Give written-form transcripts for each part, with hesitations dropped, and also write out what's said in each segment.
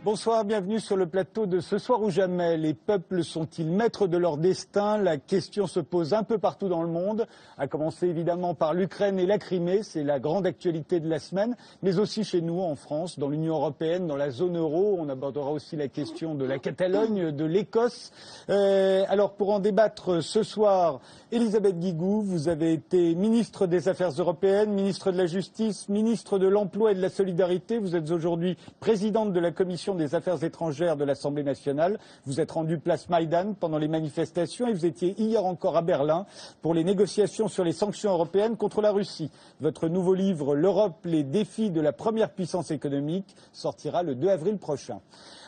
Bonsoir, bienvenue sur le plateau de Ce soir ou jamais. Les peuples sont-ils maîtres de leur destin? La question se pose un peu partout dans le monde, à commencer évidemment par l'Ukraine et la Crimée, c'est la grande actualité de la semaine, mais aussi chez nous en France, dans l'Union européenne, dans la zone euro. On abordera aussi la question de la Catalogne, de l'Écosse. Alors pour en débattre ce soir, Elisabeth Guigou, vous avez été ministre des Affaires européennes, ministre de la Justice, ministre de l'Emploi et de la Solidarité. Vous êtes aujourd'hui présidente de la Commission des Affaires étrangères de l'Assemblée nationale. Vous êtes rendu place Maïdan pendant les manifestations et vous étiez hier encore à Berlin pour les négociations sur les sanctions européennes contre la Russie. Votre nouveau livre, L'Europe, les défis de la première puissance économique, sortira le 2 avril prochain.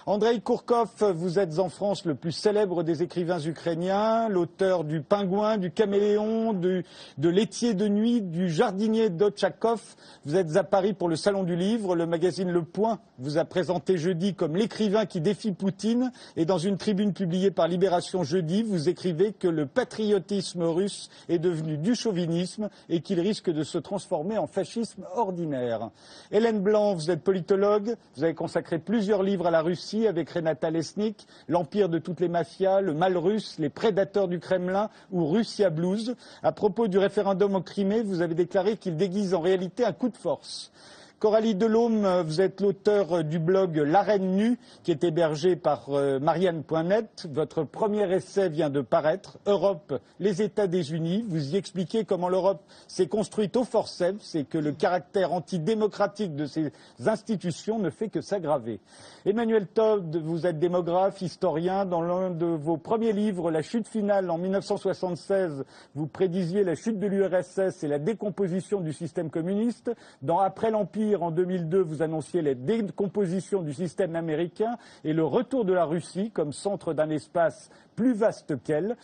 Andreï Kourkov, vous êtes en France le plus célèbre des écrivains ukrainiens, l'auteur du Pingouin, du Caméléon, de L'étier de nuit, du Jardinier d'Otchakov. Vous êtes à Paris pour le Salon du Livre. Le magazine Le Point vous a présenté jeudi comme l'écrivain qui défie Poutine. Et dans une tribune publiée par Libération jeudi, vous écrivez que le patriotisme russe est devenu du chauvinisme et qu'il risque de se transformer en fascisme ordinaire. Hélène Blanc, vous êtes politologue. Vous avez consacré plusieurs livres à la Russie avec Renata Lesnik, L'Empire de toutes les mafias, Le mal russe, Les prédateurs du Kremlin ou Russia Blues. À propos du référendum en Crimée, vous avez déclaré qu'il déguise en réalité un coup de force. Coralie Delhomme, vous êtes l'auteur du blog L'Arène nue, qui est hébergé par Marianne.net. Votre premier essai vient de paraître, Europe, les États désunis. Vous y expliquez comment l'Europe s'est construite au forceps et que le caractère antidémocratique de ces institutions ne fait que s'aggraver. Emmanuel Todd, vous êtes démographe, historien. Dans l'un de vos premiers livres, La chute finale, en 1976, vous prédisiez la chute de l'URSS et la décomposition du système communiste. Dans Après l'Empire, en 2002, vous annonciez la décomposition du système américain et le retour de la Russie comme centre d'un espace plus vaste qu'elle.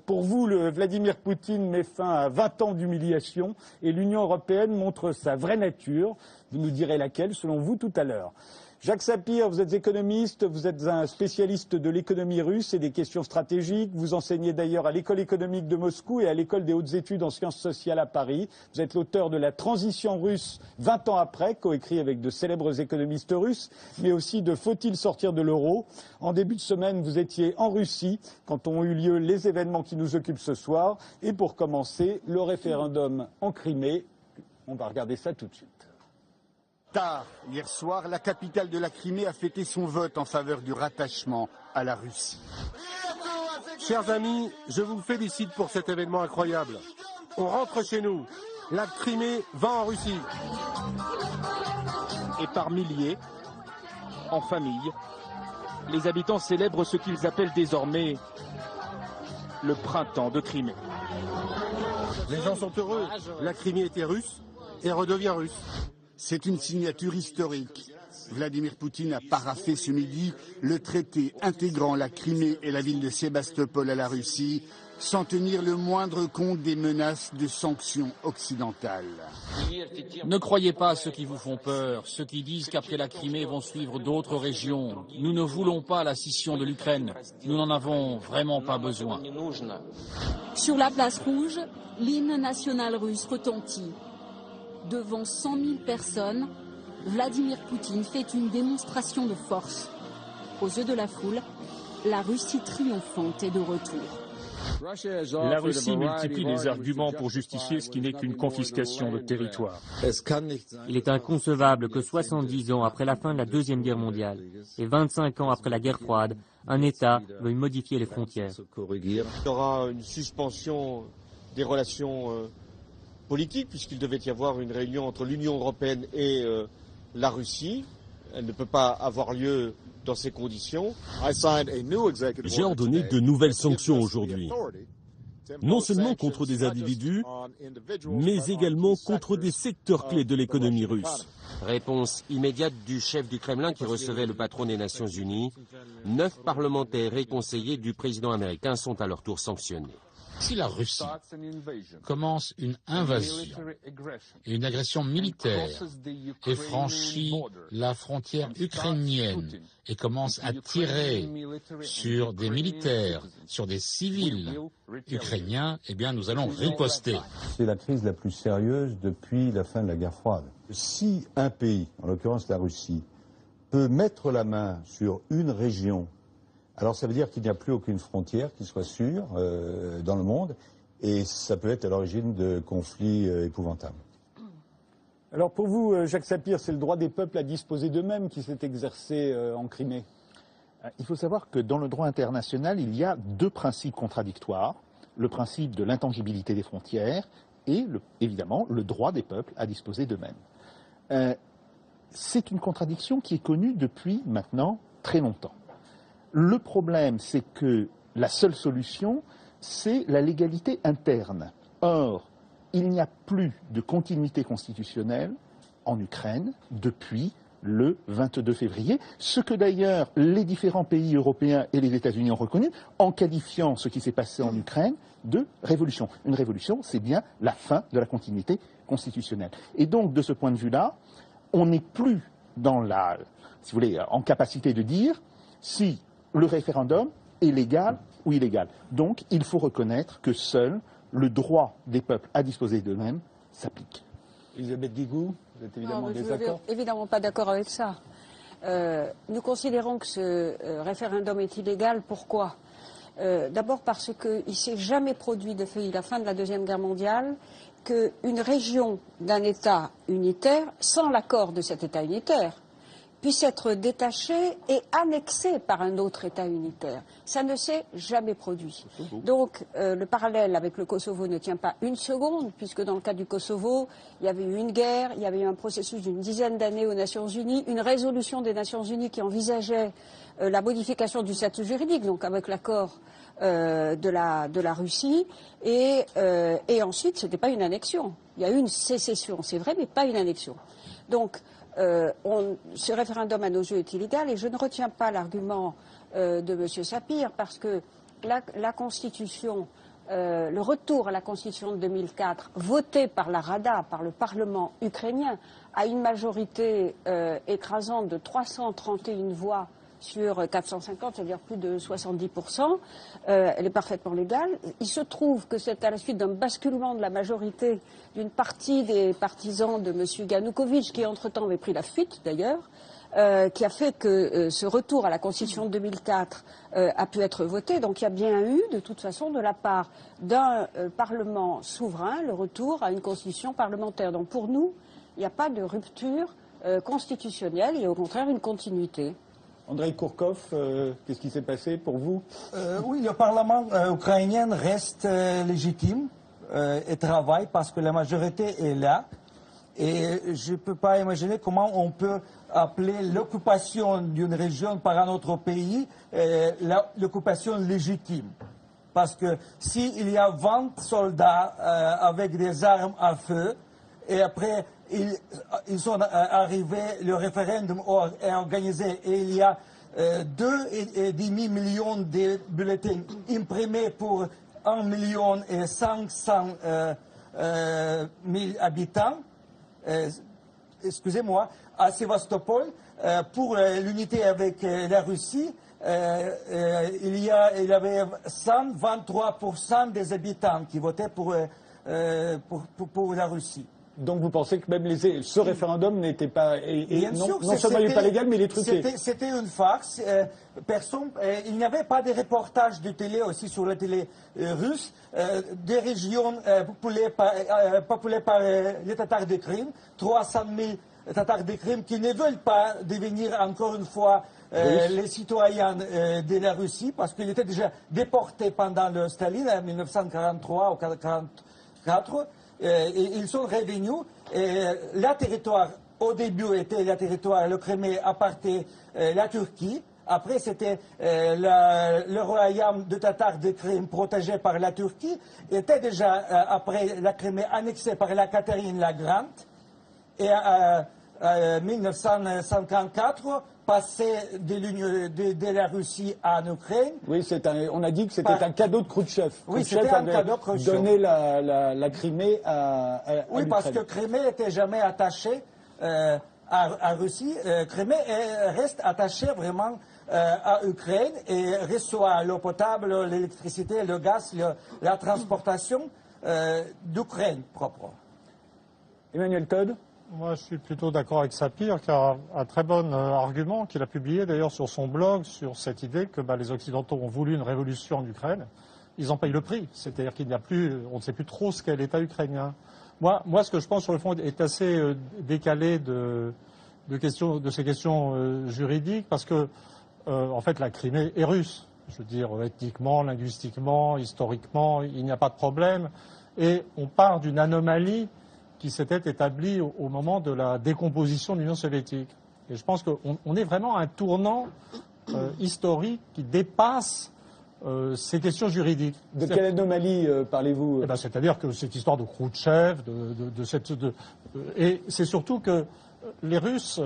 Pour vous, Vladimir Poutine met fin à 20 ans d'humiliation et l'Union européenne montre sa vraie nature. Vous nous direz laquelle, selon vous, tout à l'heure. Jacques Sapir, vous êtes économiste, vous êtes un spécialiste de l'économie russe et des questions stratégiques. Vous enseignez d'ailleurs à l'École économique de Moscou et à l'École des hautes études en sciences sociales à Paris. Vous êtes l'auteur de La transition russe 20 ans après, coécrit avec de célèbres économistes russes, mais aussi de Faut-il sortir de l'euro. En début de semaine, vous étiez en Russie quand ont eu lieu les événements qui nous occupent ce soir. Et pour commencer, le référendum en Crimée. On va regarder ça tout de suite. Tard, hier soir, la capitale de la Crimée a fêté son vote en faveur du rattachement à la Russie. Chers amis, je vous félicite pour cet événement incroyable. On rentre chez nous. La Crimée va en Russie. Et par milliers, en famille, les habitants célèbrent ce qu'ils appellent désormais le printemps de Crimée. Les gens sont heureux. La Crimée était russe et redevient russe. C'est une signature historique. Vladimir Poutine a paraphé ce midi le traité intégrant la Crimée et la ville de Sébastopol à la Russie, sans tenir le moindre compte des menaces de sanctions occidentales. Ne croyez pas à ceux qui vous font peur, ceux qui disent qu'après la Crimée vont suivre d'autres régions. Nous ne voulons pas la scission de l'Ukraine. Nous n'en avons vraiment pas besoin. Sur la place rouge, l'hymne national russe retentit. Devant 100 000 personnes, Vladimir Poutine fait une démonstration de force. Aux yeux de la foule, la Russie triomphante est de retour. La Russie multiplie les arguments pour justifier ce qui n'est qu'une confiscation de territoire. Il est inconcevable que 70 ans après la fin de la Deuxième Guerre mondiale et 25 ans après la guerre froide, un État veuille modifier les frontières. Il y aura une suspension des relations politique, puisqu'il devait y avoir une réunion entre l'Union européenne et la Russie. Elle ne peut pas avoir lieu dans ces conditions. J'ai ordonné de nouvelles sanctions aujourd'hui, non seulement contre des individus, mais également contre des secteurs clés de l'économie russe. Réponse immédiate du chef du Kremlin qui recevait le patron des Nations Unies. 9 parlementaires et conseillers du président américain sont à leur tour sanctionnés. Si la Russie commence une invasion et une agression militaire et franchit la frontière ukrainienne et commence à tirer sur des militaires, sur des civils ukrainiens, eh bien nous allons riposter. C'est la crise la plus sérieuse depuis la fin de la guerre froide. Si un pays, en l'occurrence la Russie, peut mettre la main sur une région, alors ça veut dire qu'il n'y a plus aucune frontière qui soit sûre dans le monde, et ça peut être à l'origine de conflits épouvantables. Alors pour vous, Jacques Sapir, c'est le droit des peuples à disposer d'eux-mêmes qui s'est exercé en Crimée. Il faut savoir que dans le droit international, il y a 2 principes contradictoires. Le principe de l'intangibilité des frontières et, évidemment, le droit des peuples à disposer d'eux-mêmes. C'est une contradiction qui est connue depuis maintenant très longtemps. Le problème, c'est que la seule solution, c'est la légalité interne. Or, il n'y a plus de continuité constitutionnelle en Ukraine depuis le 22 février, ce que d'ailleurs les différents pays européens et les États-Unis ont reconnu en qualifiant ce qui s'est passé en Ukraine de révolution. Une révolution, c'est bien la fin de la continuité constitutionnelle. Et donc, de ce point de vue-là, on n'est plus dans si vous voulez, en capacité de dire si le référendum est légal ou illégal. Donc, il faut reconnaître que seul le droit des peuples à disposer d'eux-mêmes s'applique. Elisabeth Guigou, vous êtes évidemment en désaccord ? Je ne suis évidemment pas d'accord avec ça. Nous considérons que ce référendum est illégal. Pourquoi ? D'abord parce qu'il ne s'est jamais produit depuis la fin de la Deuxième Guerre mondiale qu'une région d'un État unitaire, sans l'accord de cet État unitaire, puisse être détachée et annexée par un autre État unitaire. Ça ne s'est jamais produit. Donc le parallèle avec le Kosovo ne tient pas une seconde, puisque dans le cas du Kosovo, il y avait eu une guerre, il y avait eu un processus d'une dizaine d'années aux Nations Unies, une résolution des Nations Unies qui envisageait la modification du statut juridique, donc avec l'accord de la Russie, et ensuite, ce n'était pas une annexion. Il y a eu une sécession, c'est vrai, mais pas une annexion. Donc, ce référendum à nos yeux est illégal et je ne retiens pas l'argument de M. Sapir parce que la Constitution, le retour à la Constitution de 2004, voté par la Rada, par le Parlement ukrainien, à une majorité écrasante de 331 voix sur 450, c'est-à-dire plus de 70%, elle est parfaitement légale. Il se trouve que c'est à la suite d'un basculement de la majorité d'une partie des partisans de M. Yanukovych, qui entre-temps avait pris la fuite d'ailleurs, qui a fait que ce retour à la Constitution de 2004 a pu être voté. Donc il y a bien eu, de toute façon, de la part d'un Parlement souverain, le retour à une Constitution parlementaire. Donc pour nous, il n'y a pas de rupture constitutionnelle, il y a au contraire une continuité. Andrei Kourkov, qu'est-ce qui s'est passé pour vous ? Oui, le Parlement ukrainien reste légitime et travaille parce que la majorité est là. Et je ne peux pas imaginer comment on peut appeler l'occupation d'une région par un autre pays l'occupation légitime. Parce que s'il y a 20 soldats avec des armes à feu, et après ils sont arrivés, le référendum est organisé et il y a 2,5 millions de bulletins imprimés pour 1,5 million habitants, excusez-moi, à Sébastopol, pour l'unité avec la Russie, il y avait 123% des habitants qui votaient pour la Russie. Donc vous pensez que même ce référendum n'était pas, non seulement il n'est pas légal, mais il est truqué. C'était une farce. Il n'y avait pas de reportages de télé aussi sur la télé russe, des régions populées par les Tatars de Crim, 300 000 Tatars de Crim qui ne veulent pas devenir encore une fois les citoyens de la Russie, parce qu'ils étaient déjà déportés pendant le Staline en 1943 ou 1944. Ils sont revenus. Le territoire, au début, était le territoire, le Crimée appartenait à la Turquie. Après, c'était le royaume de Tatars de Crim protégé par la Turquie. Était déjà, après la Crimée, annexée par la Catherine la Grande. Et 1954, passer de la Russie en Ukraine. Oui, on a dit que c'était un cadeau de Khrouchtchev. Oui, c'était un cadeau de Khrouchtchev. Donner la Crimée à oui, parce que Crimée n'était jamais attachée à Russie. Crimée reste attachée vraiment à Ukraine et reçoit l'eau potable, l'électricité, le gaz, la transportation d'Ukraine propre. Emmanuel Todd. Moi, je suis plutôt d'accord avec Sapir, car un très bon argument qu'il a publié d'ailleurs sur son blog, sur cette idée que les Occidentaux ont voulu une révolution en Ukraine. Ils en payent le prix. C'est-à-dire qu'il n'y a plus, on ne sait plus trop ce qu'est l'État ukrainien. Moi, ce que je pense sur le fond est assez décalé de ces questions juridiques, parce que, en fait, la Crimée est russe. Je veux dire, ethniquement, linguistiquement, historiquement, il n'y a pas de problème. Et on part d'une anomalie qui s'était établi au moment de la décomposition de l'Union soviétique. Et je pense qu'on est vraiment à un tournant historique qui dépasse ces questions juridiques. De quelle anomalie parlez-vous? C'est-à-dire que cette histoire de Khrouchtchev, et c'est surtout que les Russes,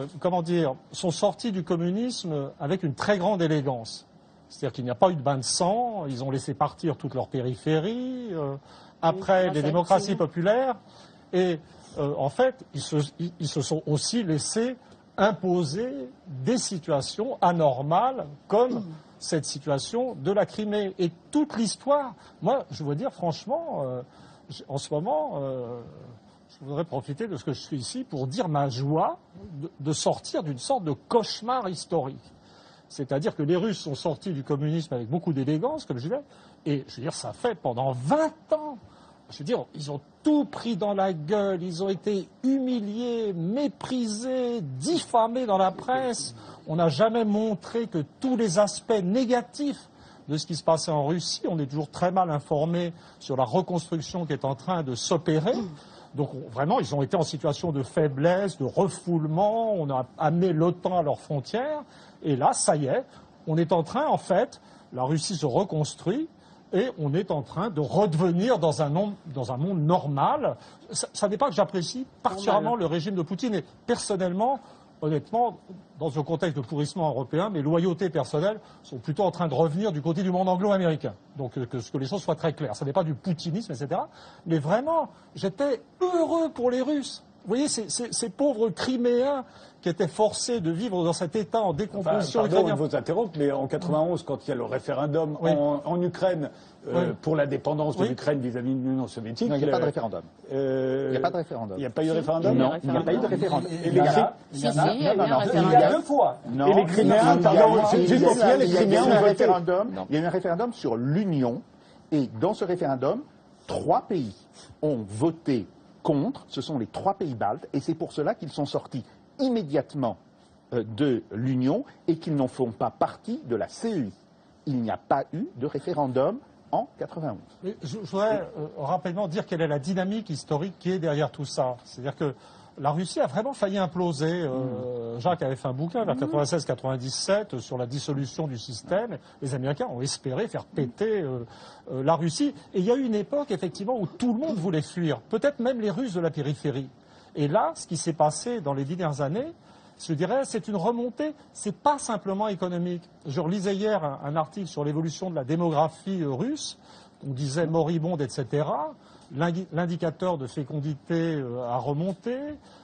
sont sortis du communisme avec une très grande élégance. C'est-à-dire qu'il n'y a pas eu de bain de sang, ils ont laissé partir toute leur périphérie, après les démocraties populaires. Et en fait, ils se sont aussi laissés imposer des situations anormales comme cette situation de la Crimée. Et toute l'histoire, moi, je veux dire franchement, en ce moment, je voudrais profiter de ce que je suis ici pour dire ma joie de sortir d'une sorte de cauchemar historique. C'est-à-dire que les Russes sont sortis du communisme avec beaucoup d'élégance, comme je disais, et je veux dire, ça fait pendant 20 ans. Je veux dire, ils ont tout pris dans la gueule, ils ont été humiliés, méprisés, diffamés dans la presse. On n'a jamais montré que tous les aspects négatifs de ce qui se passait en Russie. On est toujours très mal informés sur la reconstruction qui est en train de s'opérer. Donc vraiment, ils ont été en situation de faiblesse, de refoulement. On a amené l'OTAN à leurs frontières. Et là, ça y est, on est en train, en fait, la Russie se reconstruit. Et on est en train de redevenir dans un monde normal. Ça n'est pas que j'apprécie particulièrement le régime de Poutine. Et personnellement, honnêtement, dans un contexte de pourrissement européen, mes loyautés personnelles sont plutôt en train de revenir du côté du monde anglo-américain. Donc que les choses soient très claires. Ça n'est pas du poutinisme, etc. Mais vraiment, j'étais heureux pour les Russes. Vous voyez, ces pauvres Criméens qui étaient forcés de vivre dans cet état en décomposition ukrainienne. Pardon de vous interrompre, mais en 91, quand il y a le référendum en Ukraine pour la dépendance de l'Ukraine vis-à-vis de l'Union soviétique... Non, il n'y a pas de référendum. Il n'y a pas de référendum. Il n'y a pas eu de référendum? Non, il n'y a pas eu de référendum. Il y a 2 fois. Non. Et les Criméens, pardon, juste pour finir, les Criméens ont voté. Il y a eu un référendum sur l'Union, et dans ce référendum, 3 pays ont voté contre, ce sont les 3 pays baltes, et c'est pour cela qu'ils sont sortis immédiatement de l'Union et qu'ils n'en font pas partie de la CEI. Il n'y a pas eu de référendum en 91. Mais je voudrais rapidement dire quelle est la dynamique historique qui est derrière tout ça. C'est-à-dire que la Russie a vraiment failli imploser. Jacques avait fait un bouquin vers 96-97 sur la dissolution du système. Les Américains ont espéré faire péter la Russie. Et il y a eu une époque, effectivement, où tout le monde voulait fuir. Peut-être même les Russes de la périphérie. Et là, ce qui s'est passé dans les 10 dernières années, je dirais, c'est une remontée. C'est pas simplement économique. Je relisais hier un article sur l'évolution de la démographie russe. On disait moribonde, etc. L'indicateur de fécondité a remonté,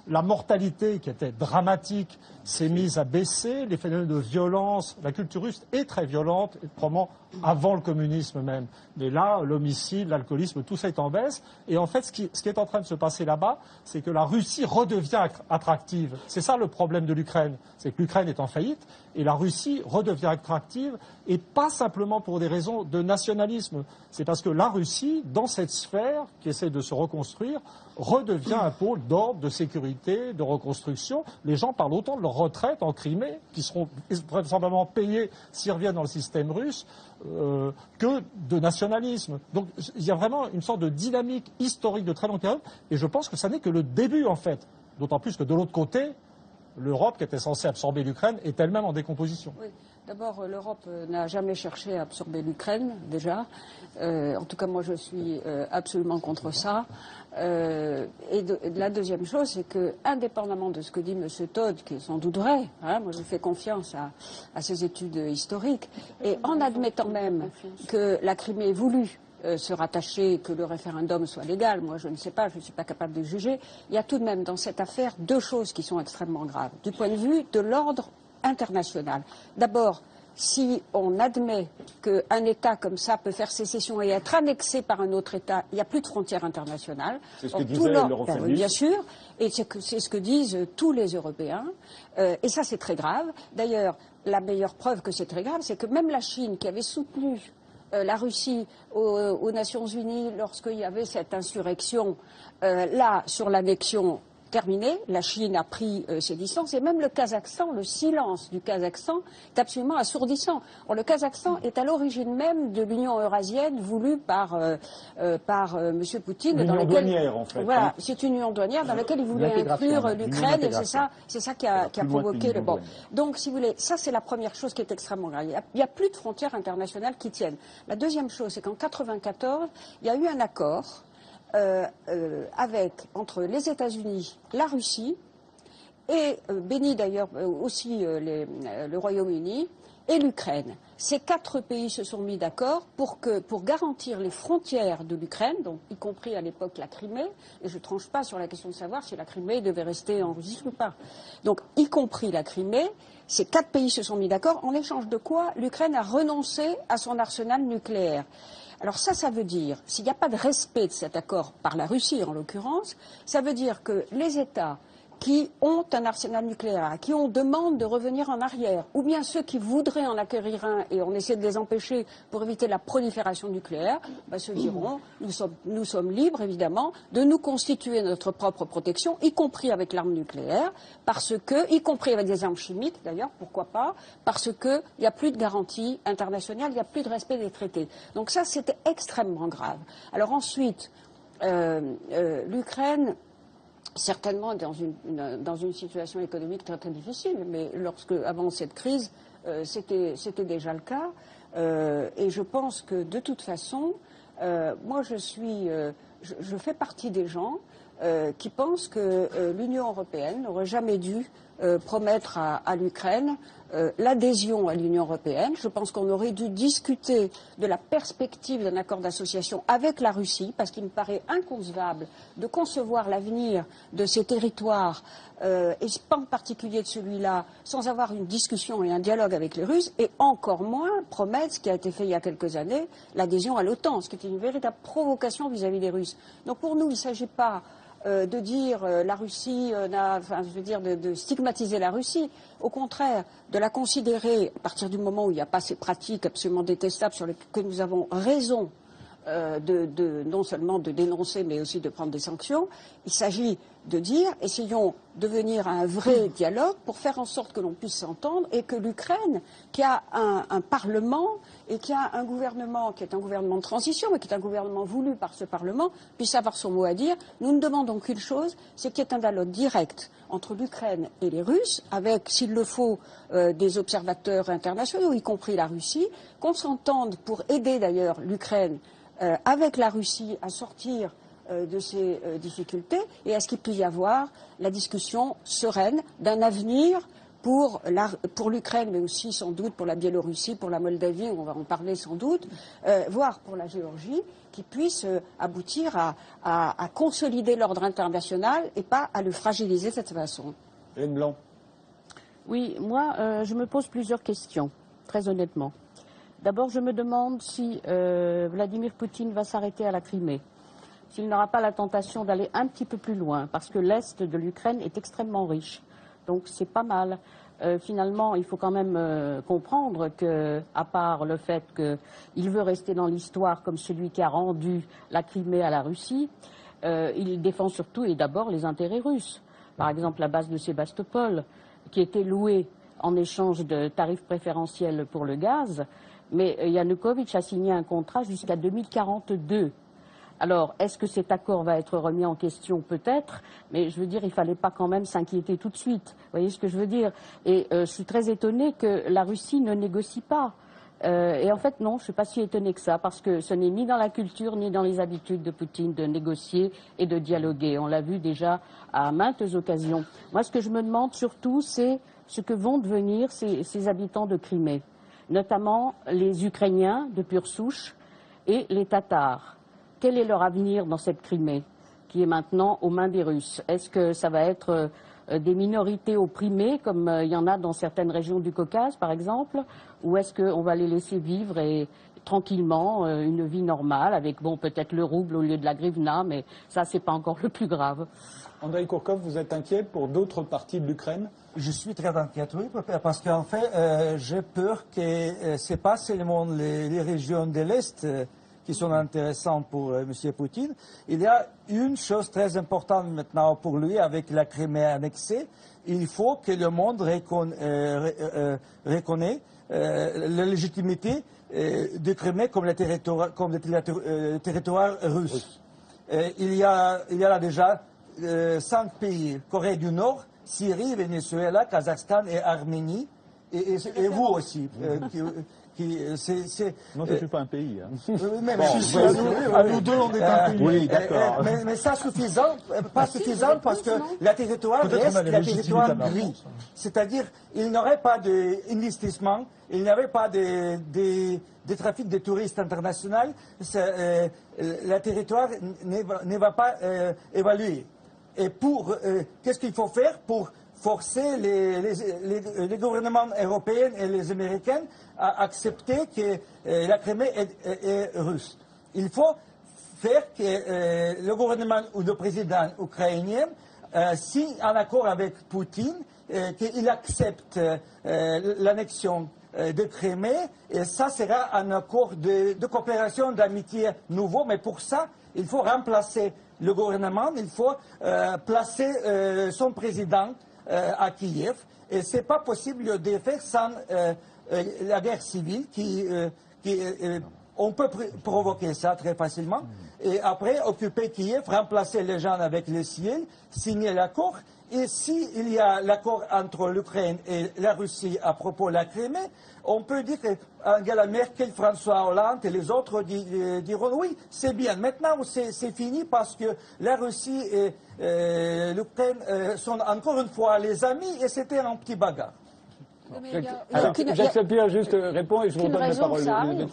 la mortalité qui était dramatique s'est mise à baisser, les phénomènes de violence, la culture russe est très violente, probablement avant le communisme même. Mais là, l'homicide, l'alcoolisme, tout ça est en baisse. Et en fait, ce qui est en train de se passer là-bas, c'est que la Russie redevient attractive. C'est ça le problème de l'Ukraine. C'est que l'Ukraine est en faillite et la Russie redevient attractive, et pas simplement pour des raisons de nationalisme. C'est parce que la Russie, dans cette sphère qui essaie de se reconstruire, redevient un pôle d'ordre, de sécurité, de reconstruction. Les gens parlent autant de leur retraite en Crimée, qui seront vraisemblablement payés s'ils reviennent dans le système russe, que de nationalisme. Donc il y a vraiment une sorte de dynamique historique de très longue période, et je pense que ça n'est que le début, en fait. D'autant plus que de l'autre côté, l'Europe, qui était censée absorber l'Ukraine, est elle-même en décomposition. Oui. D'abord, l'Europe n'a jamais cherché à absorber l'Ukraine, déjà. En tout cas, moi, je suis absolument contre ça. Et la deuxième chose, c'est que, indépendamment de ce que dit M. Todd, qui est sans doute vrai, hein, moi je fais confiance à ses études historiques, et en admettant même que la Crimée voulue se rattacher, que le référendum soit légal, moi je ne sais pas, je ne suis pas capable de juger, il y a tout de même dans cette affaire deux choses qui sont extrêmement graves, du point de vue de l'ordre international. D'abord, si on admet qu'un État comme ça peut faire sécession et être annexé par un autre État, il n'y a plus de frontières internationales. C'est ce que disait l'Eurofundus. Oui, bien sûr, et c'est ce que disent tous les Européens. Et ça, c'est très grave. D'ailleurs, la meilleure preuve que c'est très grave, c'est que même la Chine, qui avait soutenu la Russie aux Nations Unies lorsqu'il y avait cette insurrection, là, sur l'annexion terminé, la Chine a pris ses distances, et même le Kazakhstan, le silence du Kazakhstan est absolument assourdissant. Or, le Kazakhstan est à l'origine même de l'Union eurasienne voulue par M. Poutine. L'union douanière, en fait. Voilà, c'est une union douanière dans laquelle il voulait inclure l'Ukraine, et c'est ça qui a provoqué le bon. Donc, si vous voulez, ça c'est la première chose qui est extrêmement grave. Il n'y a plus de frontières internationales qui tiennent. La deuxième chose, c'est qu'en 1994, il y a eu un accord entre les États-Unis, la Russie et béni d'ailleurs aussi le Royaume-Uni et l'Ukraine. Ces quatre pays se sont mis d'accord pour garantir les frontières de l'Ukraine, donc y compris à l'époque la Crimée, et je ne tranche pas sur la question de savoir si la Crimée devait rester en Russie ou pas. Donc y compris la Crimée, ces quatre pays se sont mis d'accord, en échange de quoi l'Ukraine a renoncé à son arsenal nucléaire. Alors ça veut dire, s'il n'y a pas de respect de cet accord par la Russie en l'occurrence, ça veut dire que les États qui ont un arsenal nucléaire, à qui on demande de revenir en arrière, ou bien ceux qui voudraient en acquérir un et on essaie de les empêcher pour éviter la prolifération nucléaire, se diront, nous sommes libres évidemment de nous constituer notre propre protection, y compris avec l'arme nucléaire, y compris avec des armes chimiques d'ailleurs, pourquoi pas, parce qu'il n'y a plus de garantie internationale, il n'y a plus de respect des traités. Donc ça, c'était extrêmement grave. Alors ensuite, l'Ukraine, certainement dans une situation économique très très difficile, mais avant cette crise, c'était déjà le cas. Et je pense que de toute façon, moi je fais partie des gens qui pensent que l'Union européenne n'aurait jamais dû promettre à l'Ukraine l'adhésion à l'Union européenne. Je pense qu'on aurait dû discuter de la perspective d'un accord d'association avec la Russie, parce qu'il me paraît inconcevable de concevoir l'avenir de ces territoires, et pas en particulier de celui-là, sans avoir une discussion et un dialogue avec les Russes, et encore moins promettre, ce qui a été fait il y a quelques années, l'adhésion à l'OTAN, ce qui est une véritable provocation vis-à-vis des Russes. Donc pour nous, il ne s'agit pas de dire la Russie, de stigmatiser la Russie. Au contraire, de la considérer, à partir du moment où il n'y a pas ces pratiques absolument détestables sur lesquelles nous avons raison non seulement de dénoncer, mais aussi de prendre des sanctions. Il s'agit de dire, essayons de venir à un vrai dialogue pour faire en sorte que l'on puisse s'entendre et que l'Ukraine, qui a un Parlement et qui a un gouvernement qui est un gouvernement de transition, mais qui est un gouvernement voulu par ce Parlement, puisse avoir son mot à dire. Nous ne demandons qu'une chose, c'est qu'il y ait un dialogue direct entre l'Ukraine et les Russes, avec, s'il le faut, des observateurs internationaux, y compris la Russie, qu'on s'entende pour aider d'ailleurs l'Ukraine avec la Russie à sortir de ces difficultés et à ce qu'il puisse y avoir la discussion sereine d'un avenir pour l'Ukraine, mais aussi sans doute pour la Biélorussie, pour la Moldavie, on va en parler sans doute, voire pour la Géorgie, qui puisse aboutir à consolider l'ordre international et pas à le fragiliser de cette façon. Hélène Blanc. Oui, moi, je me pose plusieurs questions, très honnêtement. D'abord, je me demande si Vladimir Poutine va s'arrêter à la Crimée, s'il n'aura pas la tentation d'aller un petit peu plus loin, parce que l'Est de l'Ukraine est extrêmement riche. Donc c'est pas mal. Finalement, il faut quand même comprendre que, à part le fait qu'il veut rester dans l'histoire comme celui qui a rendu la Crimée à la Russie, il défend surtout et d'abord les intérêts russes. Par exemple, la base de Sébastopol, qui était louée en échange de tarifs préférentiels pour le gaz, mais Yanukovych a signé un contrat jusqu'à 2042. Alors, est-ce que cet accord va être remis en question? Peut-être, mais je veux dire, il ne fallait pas quand même s'inquiéter tout de suite. Vous voyez ce que je veux dire? Et je suis très étonnée que la Russie ne négocie pas. Et en fait, non, je ne suis pas si étonnée que ça, parce que ce n'est ni dans la culture, ni dans les habitudes de Poutine de négocier et de dialoguer. On l'a vu déjà à maintes occasions. Moi, ce que je me demande surtout, c'est ce que vont devenir ces habitants de Crimée, notamment les Ukrainiens de pure souche et les Tatars. Quel est leur avenir dans cette Crimée, qui est maintenant aux mains des Russes? Est-ce que ça va être des minorités opprimées, comme il y en a dans certaines régions du Caucase, par exemple, ou est-ce qu'on va les laisser vivre tranquillement une vie normale, avec bon, peut-être le rouble au lieu de la grivna, mais ça, c'est pas encore le plus grave. Andrei Kourkov, vous êtes inquiet pour d'autres parties de l'Ukraine? Je suis très inquiet, oui, parce qu'en fait, j'ai peur que ce n'est pas seulement les régions de l'Est qui sont intéressantes pour M. Poutine. Il y a une chose très importante maintenant pour lui avec la Crimée annexée. Il faut que le monde reconnaisse la légitimité de Crimée comme le territoire russe. Il y a là déjà 5 pays, Corée du Nord, Syrie, Venezuela, Kazakhstan et Arménie, et vous aussi. Non, je ne suis pas un pays. Hein. À nous deux, on est un pays. Oui, d'accord. Mais ça suffisant, pas suffisant parce que le territoire reste le territoire gris. C'est-à-dire, il n'y aurait pas d'investissement, il n'y avait pas de trafic de touristes internationaux, le territoire ne va pas évaluer. Et qu'est-ce qu'il faut faire pour forcer les gouvernements européens et les Américains à accepter que la Crimée est russe? Il faut faire que le gouvernement ou le président ukrainien signe un accord avec Poutine, qu'il accepte l'annexion de Crimée, et ça sera un accord de coopération, d'amitié nouveau, mais pour ça, il faut remplacer le gouvernement, il faut placer son président à Kiev, et ce n'est pas possible de faire sans la guerre civile on peut provoquer ça très facilement, et après occuper Kiev, remplacer les gens avec le ciel, signer l'accord, et s'il y a l'accord entre l'Ukraine et la Russie à propos de la Crimée, on peut dire qu'Angela Merkel, François Hollande et les autres diront oui, c'est bien. Maintenant, c'est fini parce que la Russie et l'Ukraine sont encore une fois les amis, et c'était un petit bagarre. Jacques Sapir juste répond et je vous donne la parole.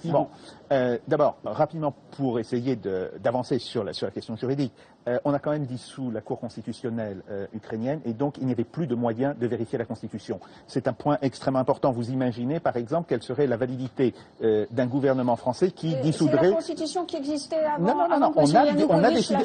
Bon, d'abord, rapidement, pour essayer d'avancer sur la question juridique, on a quand même dissous la Cour constitutionnelle ukrainienne, et donc il n'y avait plus de moyens de vérifier la Constitution. C'est un point extrêmement important. Vous imaginez, par exemple, quelle serait la validité d'un gouvernement français qui dissoudrait... C'est la Constitution qui existait avant. Non, on a décidé...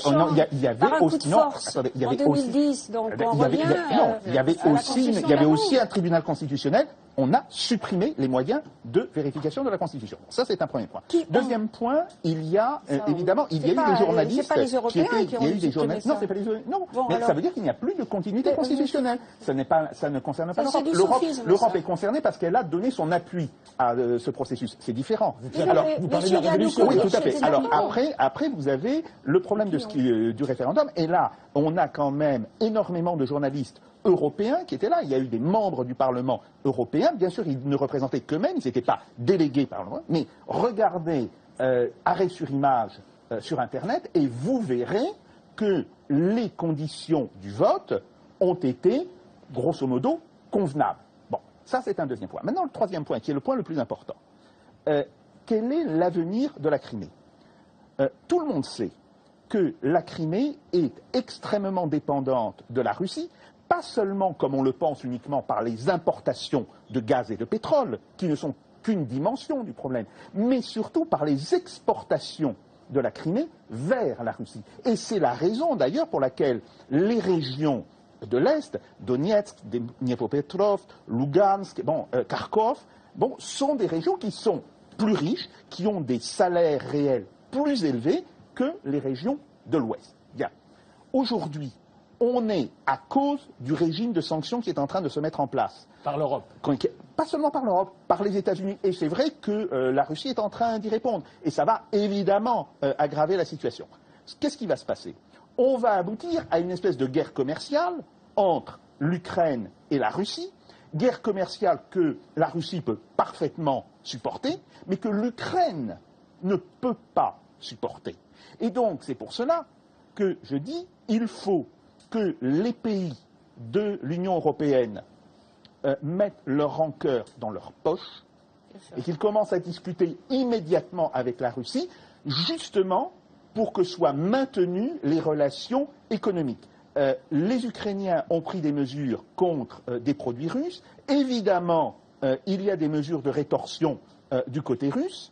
Il y avait aussi... Non, attendez, il y avait en 2010, donc on revient... Non, il y avait aussi un tribunal constitutionnel. On a supprimé les moyens de vérification de la Constitution. Ça, c'est un premier point. Deuxième point, il y a évidemment, il y a eu des journalistes... C'est pas les Européens qui ont supprimé ça. Non, c'est pas les Européens. Non, mais ça veut dire qu'il n'y a plus de continuité constitutionnelle. Ça ne concerne pas l'Europe. L'Europe est concernée parce qu'elle a donné son appui à ce processus. C'est différent. Alors, vous parlez de la révolution. Oui, tout à fait. Alors après, vous avez le problème du référendum. Et là, on a quand même énormément de journalistes européens qui étaient là. Il y a eu des membres du Parlement européen. Bien sûr, ils ne représentaient qu'eux-mêmes. Ils n'étaient pas délégués par le... Mais regardez arrêt sur image sur Internet et vous verrez que les conditions du vote ont été, grosso modo, convenables. Bon, ça c'est un deuxième point. Maintenant, le troisième point, qui est le point le plus important. Quel est l'avenir de la Crimée? Tout le monde sait que la Crimée est extrêmement dépendante de la Russie, pas seulement, comme on le pense, uniquement par les importations de gaz et de pétrole, qui ne sont qu'une dimension du problème, mais surtout par les exportations de la Crimée vers la Russie. Et c'est la raison d'ailleurs pour laquelle les régions de l'Est, Donetsk, Dniepropetrovsk, Lugansk, Kharkov, sont des régions qui sont plus riches, qui ont des salaires réels plus élevés que les régions de l'Ouest. Bien. Aujourd'hui, on est à cause du régime de sanctions qui est en train de se mettre en place. Par l'Europe. Pas seulement par l'Europe, par les États-Unis. Et c'est vrai que la Russie est en train d'y répondre. Et ça va évidemment aggraver la situation. qu'est-ce qui va se passer? On va aboutir à une espèce de guerre commerciale entre l'Ukraine et la Russie, guerre commerciale que la Russie peut parfaitement supporter, mais que l'Ukraine ne peut pas supporter. Et donc, c'est pour cela que je dis, il faut que les pays de l'Union européenne mettent leur rancœur dans leur poche et qu'ils commencent à discuter immédiatement avec la Russie, justement pour que soient maintenues les relations économiques. Les Ukrainiens ont pris des mesures contre des produits russes. Évidemment, il y a des mesures de rétorsion du côté russe.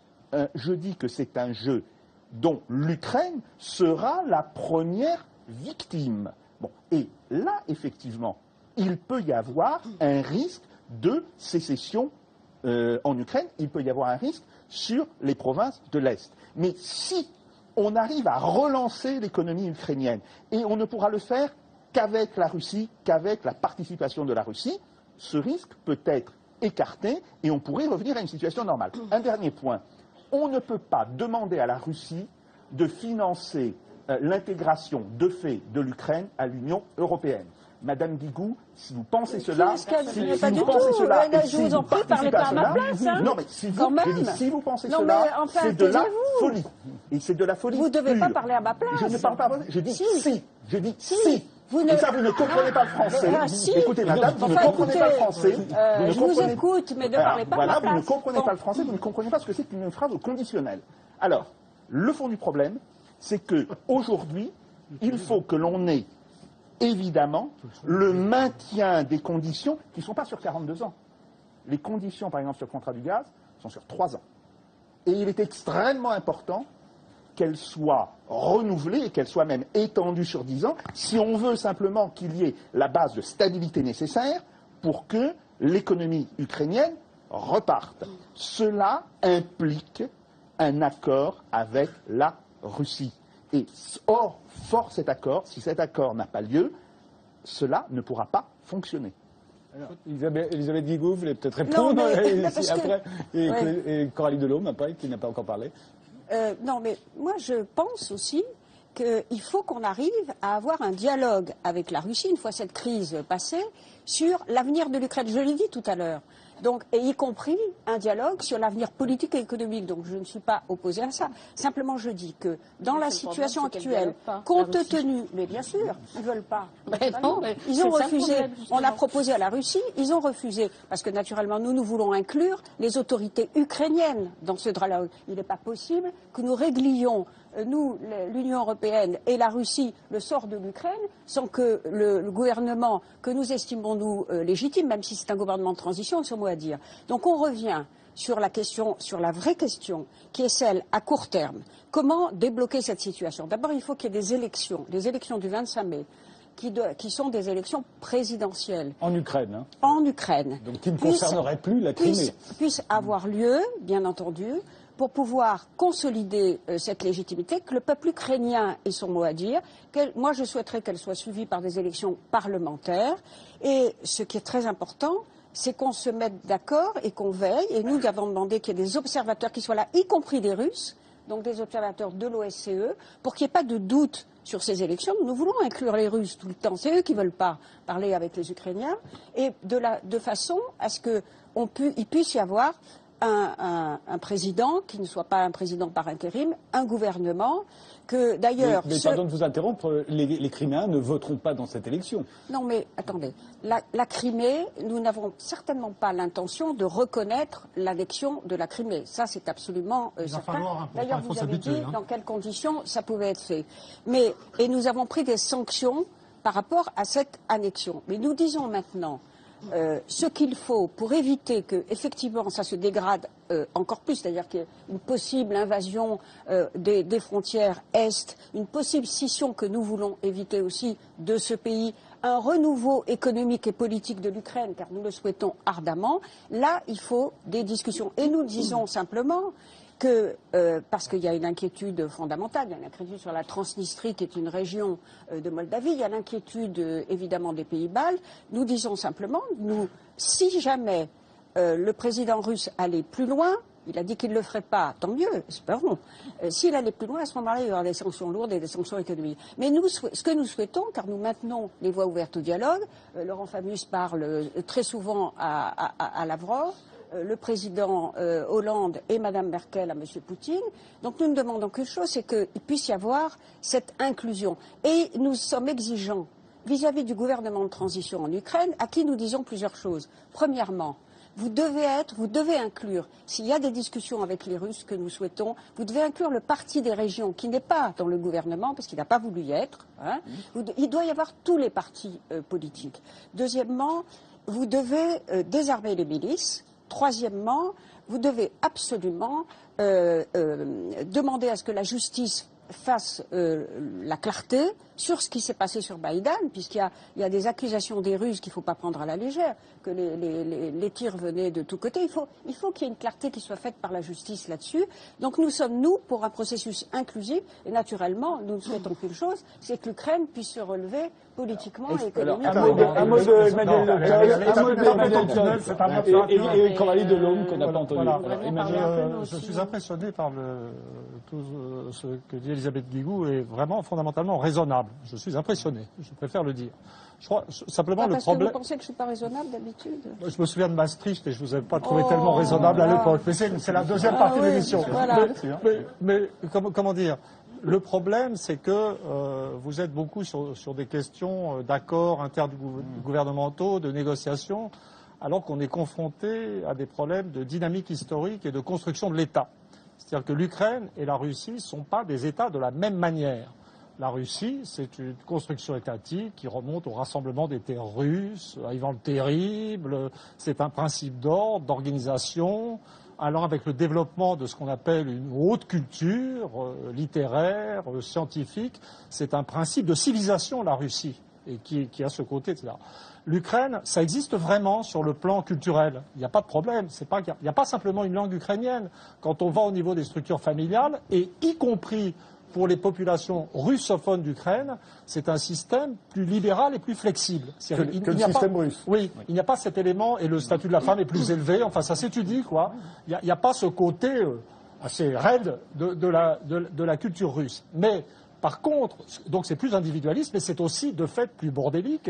Je dis que c'est un jeu dont l'Ukraine sera la première victime. Bon, et là, effectivement, il peut y avoir un risque de sécession en Ukraine, il peut y avoir un risque sur les provinces de l'Est. Mais si on arrive à relancer l'économie ukrainienne, et on ne pourra le faire qu'avec la Russie, qu'avec la participation de la Russie, ce risque peut être écarté et on pourrait revenir à une situation normale. Un dernier point, on ne peut pas demander à la Russie de financer l'intégration de fait de l'Ukraine à l'Union européenne. Madame Guigou, si vous pensez cela, je vous en prie, parlez pas à ma place. Non, mais si vous pensez cela, c'est de la folie. Et c'est de la folie. Vous ne devez pas parler à ma place. Je ne parle pas. Je dis si. Je dis si. Et ça, vous ne comprenez pas le français. Écoutez, madame, vous ne comprenez pas le français. Je vous écoute, mais ne parlez pas à ma place. Vous ne comprenez pas le français, vous ne comprenez pas ce que c'est qu'une phrase au conditionnel. Alors, le fond du problème, c'est qu'aujourd'hui, il faut que l'on ait évidemment le maintien des conditions qui ne sont pas sur 42 ans. Les conditions, par exemple, sur le contrat du gaz, sont sur 3 ans. Et il est extrêmement important qu'elles soient renouvelées et qu'elles soient même étendues sur 10 ans, si on veut simplement qu'il y ait la base de stabilité nécessaire pour que l'économie ukrainienne reparte. Cela implique un accord avec la Russie. Et fort cet accord, si cet accord n'a pas lieu, cela ne pourra pas fonctionner. Alors, Elisabeth Guigou, vous voulez peut-être répondre après, et Coralie Delhomme, après, qui n'a pas encore parlé. Non, mais moi je pense aussi qu'il faut qu'on arrive à avoir un dialogue avec la Russie, une fois cette crise passée, sur l'avenir de l'Ukraine. Je l'ai dit tout à l'heure. Donc, et y compris un dialogue sur l'avenir politique et économique. Donc, je ne suis pas opposée à ça. Simplement, je dis que dans la situation actuelle, compte tenu, mais bien sûr, ils ne veulent pas. Ils ont refusé. On a proposé à la Russie, ils ont refusé. Parce que naturellement, nous voulons inclure les autorités ukrainiennes dans ce dialogue. Il n'est pas possible que nous réglions, nous, l'Union européenne et la Russie, le sort de l'Ukraine, sans que le gouvernement que nous estimons, nous, légitime, même si c'est un gouvernement de transition, ce mot à dire. Donc on revient sur la question, sur la vraie question, qui est celle à court terme. Comment débloquer cette situation? D'abord, il faut qu'il y ait des élections du 25 mai, qui sont des élections présidentielles. En Ukraine. Hein. En Ukraine. Donc qui ne concerneraient plus la Crimée. Puissent avoir lieu, bien entendu, pour pouvoir consolider cette légitimité, que le peuple ukrainien ait son mot à dire. Moi, je souhaiterais qu'elle soit suivie par des élections parlementaires. Et ce qui est très important, c'est qu'on se mette d'accord et qu'on veille. Et nous avons demandé qu'il y ait des observateurs qui soient là, y compris des Russes, donc des observateurs de l'OSCE, pour qu'il n'y ait pas de doute sur ces élections. Nous voulons inclure les Russes tout le temps. C'est eux qui ne veulent pas parler avec les Ukrainiens. Et de façon à ce qu'il puisse y avoir un président qui ne soit pas un président par intérim, un gouvernement que d'ailleurs... Mais pardon de vous interrompre, les Criméens ne voteront pas dans cette élection. Non mais attendez, la Crimée, nous n'avons certainement pas l'intention de reconnaître l'annexion de la Crimée. Ça c'est absolument certain. D'ailleurs vous avez dit dans quelles conditions ça pouvait être fait. Et nous avons pris des sanctions par rapport à cette annexion. Mais nous disons maintenant... ce qu'il faut pour éviter que, effectivement, ça se dégrade encore plus, c'est-à-dire qu'il y ait une possible invasion des frontières Est, une possible scission que nous voulons éviter aussi de ce pays, un renouveau économique et politique de l'Ukraine, car nous le souhaitons ardemment, là, il faut des discussions. Et nous disons simplement que, parce qu'il y a une inquiétude fondamentale, il y a une inquiétude sur la Transnistrie, qui est une région de Moldavie, il y a l'inquiétude évidemment des pays baltes, nous disons simplement, si jamais le président russe allait plus loin, Il a dit qu'il ne le ferait pas. Tant mieux, espérons. S'il allait plus loin, à ce moment-là, il y aura des sanctions lourdes et des sanctions économiques. Mais nous, ce que nous souhaitons, car nous maintenons les voies ouvertes au dialogue, Laurent Fabius parle très souvent à Lavrov, le président Hollande et Mme Merkel à M. Poutine. Donc nous ne demandons qu'une chose, c'est qu'il puisse y avoir cette inclusion. Et nous sommes exigeants vis-à-vis du gouvernement de transition en Ukraine, à qui nous disons plusieurs choses. Premièrement, vous devez inclure, s'il y a des discussions avec les Russes que nous souhaitons, vous devez inclure le parti des régions qui n'est pas dans le gouvernement, parce qu'il n'a pas voulu y être. Hein. Il doit y avoir tous les partis politiques. Deuxièmement, vous devez désarmer les milices. Troisièmement, vous devez absolument demander à ce que la justice fasse la clarté sur ce qui s'est passé sur Maïdan, puisqu'il y a des accusations des Russes qu'il ne faut pas prendre à la légère, que les tirs venaient de tous côtés. Il faut qu'il y ait une clarté qui soit faite par la justice là-dessus. Donc nous sommes, pour un processus inclusif, et naturellement, nous ne souhaitons qu'une chose, c'est que l'Ukraine puisse se relever politiquement et économiquement. Un mot de Emmanuel Leclerc, et Coralie Delhomme qu'on n'a pas entendu. Je suis impressionné par tout ce que dit Elisabeth Guigou est vraiment fondamentalement raisonnable. Je suis impressionné, je préfère le dire. Je crois simplement le problème. Que vous pensez que je ne suis pas raisonnable d'habitude? Je me souviens de Maastricht et je ne vous avais pas trouvé tellement raisonnable à l'époque. Mais c'est la deuxième partie de l'émission. Voilà. Mais comment dire? Le problème, c'est que vous êtes beaucoup sur des questions d'accords intergouvernementaux, de négociations, alors qu'on est confronté à des problèmes de dynamique historique et de construction de l'État. C'est-à-dire que l'Ukraine et la Russie ne sont pas des États de la même manière. La Russie, c'est une construction étatique qui remonte au rassemblement des terres russes, à Ivan le Terrible. C'est un principe d'ordre, d'organisation. Alors avec le développement de ce qu'on appelle une haute culture littéraire, scientifique, c'est un principe de civilisation, la Russie, et qui a ce côté, etc. L'Ukraine, ça existe vraiment sur le plan culturel. Il n'y a pas de problème. Il n'y a pas simplement une langue ukrainienne. Quand on va au niveau des structures familiales, et y compris pour les populations russophones d'Ukraine, c'est un système plus libéral et plus flexible. Que le système russe. Oui, il n'y a pas cet élément, et le statut de la femme est plus élevé, enfin ça s'étudie, quoi. Il n'y a pas ce côté assez raide de la culture russe. Mais par contre, donc c'est plus individualiste, mais c'est aussi de fait plus bordélique.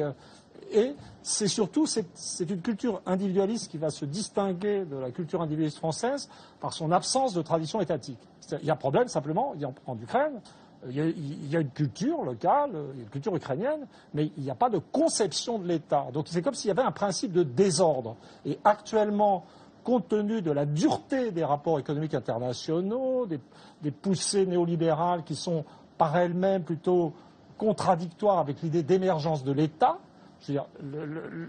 Et c'est surtout, c'est une culture individualiste qui va se distinguer de la culture individualiste française par son absence de tradition étatique. Il y a un problème simplement, en Ukraine, il y a une culture locale, une culture ukrainienne, mais il n'y a pas de conception de l'État. Donc c'est comme s'il y avait un principe de désordre. Et actuellement, compte tenu de la dureté des rapports économiques internationaux, des poussées néolibérales qui sont par elles-mêmes plutôt contradictoires avec l'idée d'émergence de l'État, je veux dire,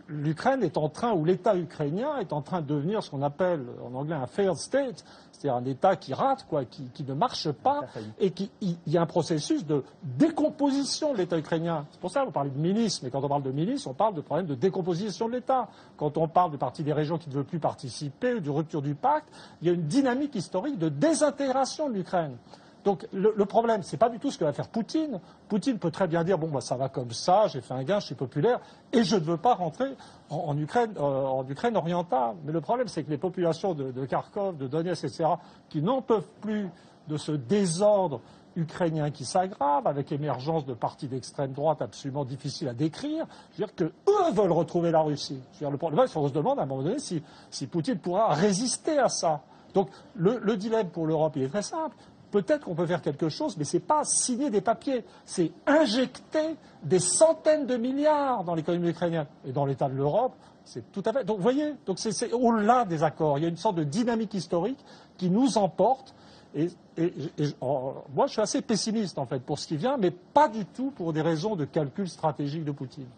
l'Ukraine est en train, ou l'État ukrainien est en train de devenir ce qu'on appelle en anglais un failed state, c'est-à-dire un État qui rate, quoi, qui ne marche pas, et il y a un processus de décomposition de l'État ukrainien. C'est pour ça qu'on parle de milice, mais quand on parle de milice, on parle de problème de décomposition de l'État. Quand on parle du parti des régions qui ne veut plus participer, de rupture du pacte, il y a une dynamique historique de désintégration de l'Ukraine. Donc le problème, c'est pas du tout ce que va faire Poutine. Poutine peut très bien dire bon bah ça va comme ça, j'ai fait un gain, je suis populaire et je ne veux pas rentrer en Ukraine orientale. Mais le problème, c'est que les populations de Kharkov, de Donetsk, etc., qui n'en peuvent plus de ce désordre ukrainien qui s'aggrave avec l'émergence de partis d'extrême droite absolument difficiles à décrire, je veux dire que eux veulent retrouver la Russie. Je veux dire, le problème, c'est qu'on se demande à un moment donné si Poutine pourra résister à ça. Donc le dilemme pour l'Europe, il est très simple. Peut-être qu'on peut faire quelque chose, mais ce n'est pas signer des papiers, c'est injecter des centaines de milliards dans l'économie ukrainienne. Et dans l'état de l'Europe, c'est tout à fait... Donc vous voyez, c'est au-delà des accords. Il y a une sorte de dynamique historique qui nous emporte. Moi, je suis assez pessimiste, en fait, pour ce qui vient, mais pas du tout pour des raisons de calcul stratégique de Poutine.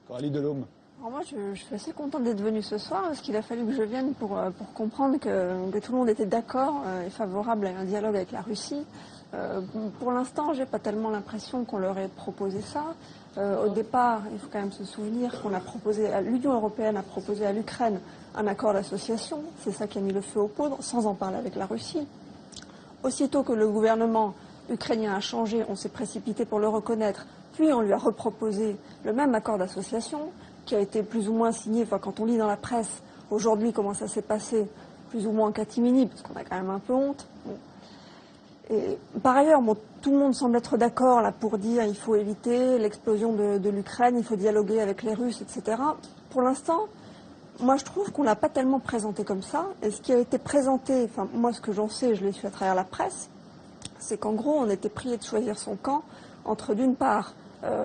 Coralie Delhomme. Alors moi, je suis assez contente d'être venue ce soir, parce qu'il a fallu que je vienne pour comprendre que tout le monde était d'accord et favorable à un dialogue avec la Russie. Pour l'instant, j'ai pas tellement l'impression qu'on leur ait proposé ça. Au départ, il faut quand même se souvenir qu'on a proposé, l'Union européenne a proposé à l'Ukraine un accord d'association. C'est ça qui a mis le feu aux poudres, sans en parler avec la Russie. Aussitôt que le gouvernement ukrainien a changé, on s'est précipité pour le reconnaître, puis on lui a reproposé le même accord d'association, qui a été plus ou moins signé, enfin, quand on lit dans la presse aujourd'hui comment ça s'est passé, plus ou moins en catimini, parce qu'on a quand même un peu honte. Bon. Et par ailleurs, bon, tout le monde semble être d'accord là pour dire qu'il faut éviter l'explosion de l'Ukraine, il faut dialoguer avec les Russes, etc. Pour l'instant, moi je trouve qu'on ne l'a pas tellement présenté comme ça. Et ce qui a été présenté, enfin moi ce que j'en sais, je l'ai su à travers la presse, c'est qu'en gros on était prié de choisir son camp entre d'une part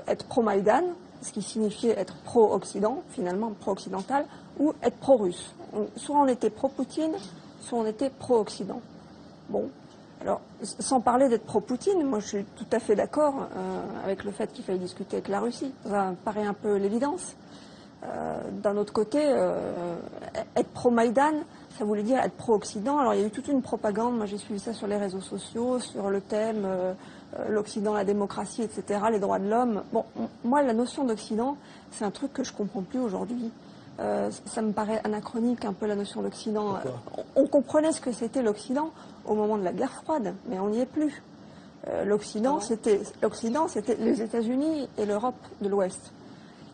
être pro-Maïdan, ce qui signifiait être pro-Occident, finalement pro-occidental, ou être pro-russe. Soit on était pro-Poutine, soit on était pro-Occident. Bon. Alors, sans parler d'être pro-Poutine, moi je suis tout à fait d'accord avec le fait qu'il faille discuter avec la Russie. Ça me paraît un peu l'évidence. D'un autre côté, être pro-Maïdan, ça voulait dire être pro-Occident. Alors il y a eu toute une propagande, moi j'ai suivi ça sur les réseaux sociaux, sur le thème l'Occident, la démocratie, etc., les droits de l'homme. Bon, moi la notion d'Occident, c'est un truc que je comprends plus aujourd'hui. Ça me paraît anachronique un peu la notion d'Occident. On comprenait ce que c'était l'Occident au moment de la guerre froide, mais on n'y est plus. L'Occident, c'était les États-Unis et l'Europe de l'Ouest.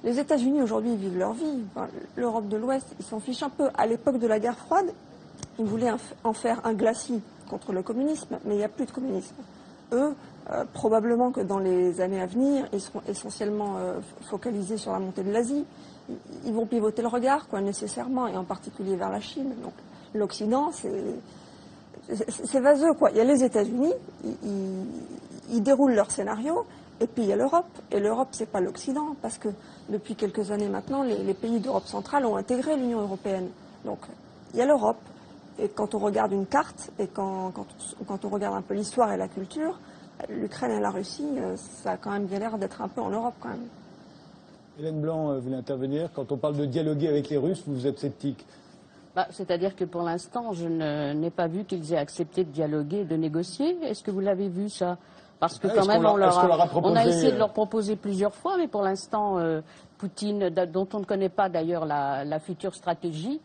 Les États-Unis aujourd'hui vivent leur vie. Enfin, l'Europe de l'Ouest, ils s'en fichent un peu. À l'époque de la guerre froide, ils voulaient en faire un glacis contre le communisme, mais il n'y a plus de communisme. Eux, probablement que dans les années à venir, ils seront essentiellement focalisés sur la montée de l'Asie. Ils vont pivoter le regard, quoi, nécessairement, et en particulier vers la Chine. Donc, l'Occident, c'est vaseux, quoi. Il y a les États-Unis, ils déroulent leur scénario, et puis il y a l'Europe. Et l'Europe, c'est pas l'Occident, parce que depuis quelques années maintenant, les pays d'Europe centrale ont intégré l'Union européenne. Donc, il y a l'Europe. Et quand on regarde une carte, et quand on regarde un peu l'histoire et la culture, l'Ukraine et la Russie, ça a quand même bien l'air d'être un peu en Europe, quand même. Hélène Blanc voulait intervenir. Quand on parle de dialoguer avec les Russes, vous êtes sceptique. C'est-à-dire que pour l'instant, je n'ai pas vu qu'ils aient accepté de dialoguer, de négocier. Est-ce que vous l'avez vu, ça? Parce que quand même, on a essayé de leur proposer plusieurs fois, mais pour l'instant, Poutine, dont on ne connaît pas d'ailleurs la future stratégie,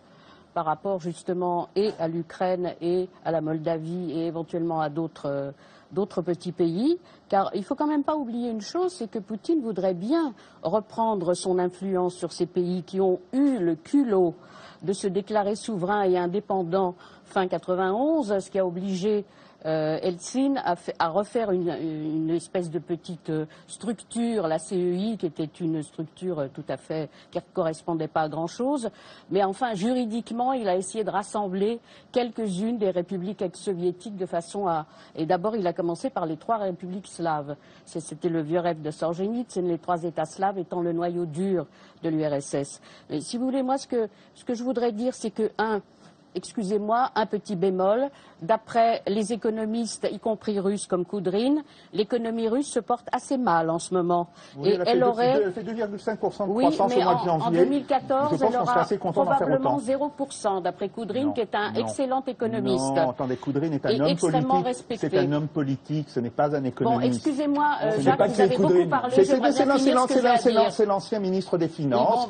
par rapport justement et à l'Ukraine et à la Moldavie et éventuellement à d'autres petits pays, car il ne faut quand même pas oublier une chose, c'est que Poutine voudrait bien reprendre son influence sur ces pays qui ont eu le culot de se déclarer souverains et indépendants fin 91, ce qui a obligé Eltsine à refaire une espèce de petite structure, la CEI, qui était une structure tout à fait qui ne correspondait pas à grand-chose. Mais enfin, juridiquement, il a essayé de rassembler quelques-unes des républiques ex-soviétiques de façon à... Et d'abord, il a commencé par les 3 républiques slaves. C'était le vieux rêve de Solzhenitsyn, les 3 États slaves étant le noyau dur de l'URSS. Mais si vous voulez, moi, ce que je voudrais dire, c'est que, excusez-moi, un petit bémol. D'après les économistes, y compris russes comme Koudrine, l'économie russe se porte assez mal en ce moment. Oui, et elle fait 2,5% de croissance au mois de janvier. En 2014, elle aura probablement 0%, d'après Koudrine, qui est un excellent économiste. Non, attendez, Koudrine est un homme politique. C'est un homme politique, ce n'est pas un économiste. Bon, excusez-moi, Jacques, vous avez beaucoup parlé. C'est l'ancien ministre des Finances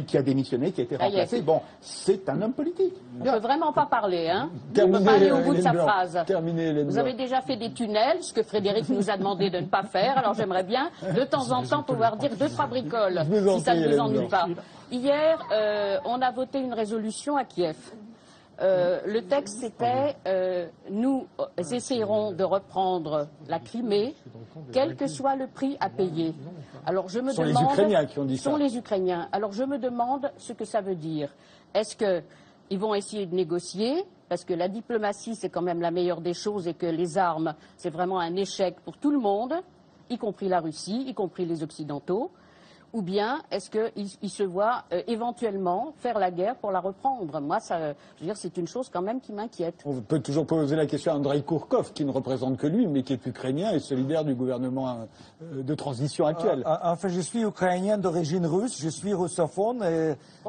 qui a démissionné, qui a été remplacé. Bon, c'est un homme politique. On ne peut vraiment pas parler, hein. On ne peut pas aller au bout de sa phrase. Vous avez déjà fait des tunnels, ce que Frédéric nous a demandé de ne pas faire. Alors j'aimerais bien, de temps en temps, pouvoir dire 2-3 bricoles, si ça ne vous ennuie pas. Hier, on a voté une résolution à Kiev. Le texte, c'était nous essayerons de reprendre la Crimée, quel que soit le prix à payer. Alors je me demande... Ce sont les Ukrainiens qui ont dit ça. Ce sont les Ukrainiens. Alors je me demande ce que ça veut dire. Est-ce qu'ils vont essayer de négocier, parce que la diplomatie, c'est quand même la meilleure des choses, et que les armes, c'est vraiment un échec pour tout le monde, y compris la Russie, y compris les Occidentaux, ou bien est-ce qu'ils se voient éventuellement faire la guerre pour la reprendre? Moi, je veux dire, c'est une chose quand même qui m'inquiète. On peut toujours poser la question à Andreï Kourkov, qui ne représente que lui, mais qui est ukrainien et solidaire du gouvernement de transition actuel. Enfin, je suis ukrainien d'origine russe, je suis russophone.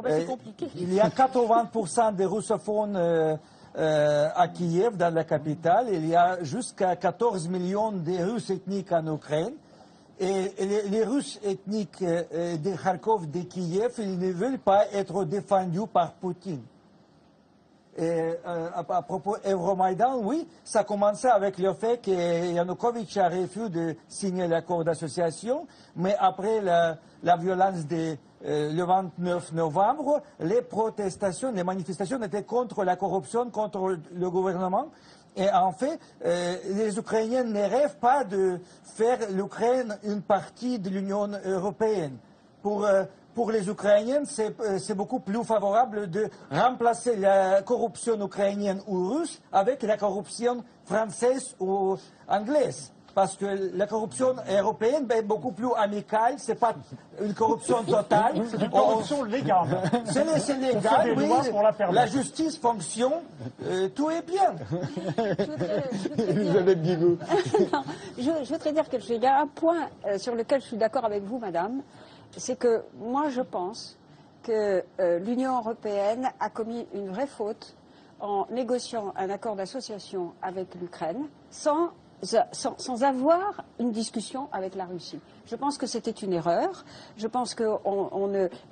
C'est compliqué. Il y a 80% des russophones à Kiev, dans la capitale. Il y a jusqu'à 14 millions de Russes ethniques en Ukraine. Et les Russes ethniques de Kharkov, de Kiev, ils ne veulent pas être défendus par Poutine. À propos Euromaïdan, oui, ça commençait avec le fait que Yanukovych a refusé de signer l'accord d'association, mais après la violence le 29 novembre, les protestations, les manifestations étaient contre la corruption, contre le gouvernement. Et en fait, les Ukrainiens ne rêvent pas de faire l'Ukraine une partie de l'Union européenne. Pour les Ukrainiens, c'est beaucoup plus favorable de remplacer la corruption ukrainienne ou russe avec la corruption française ou anglaise. Parce que la corruption européenne est beaucoup plus amicale, c'est pas une corruption totale. C'est une corruption légale. C'est légal, oui. La justice fonctionne, tout est bien. Elisabeth Guigou. Je voudrais dire qu'il y a un point sur lequel je suis d'accord avec vous, madame. C'est que moi, je pense que l'Union européenne a commis une vraie faute en négociant un accord d'association avec l'Ukraine sans avoir une discussion avec la Russie. Je pense que c'était une erreur. Je pense que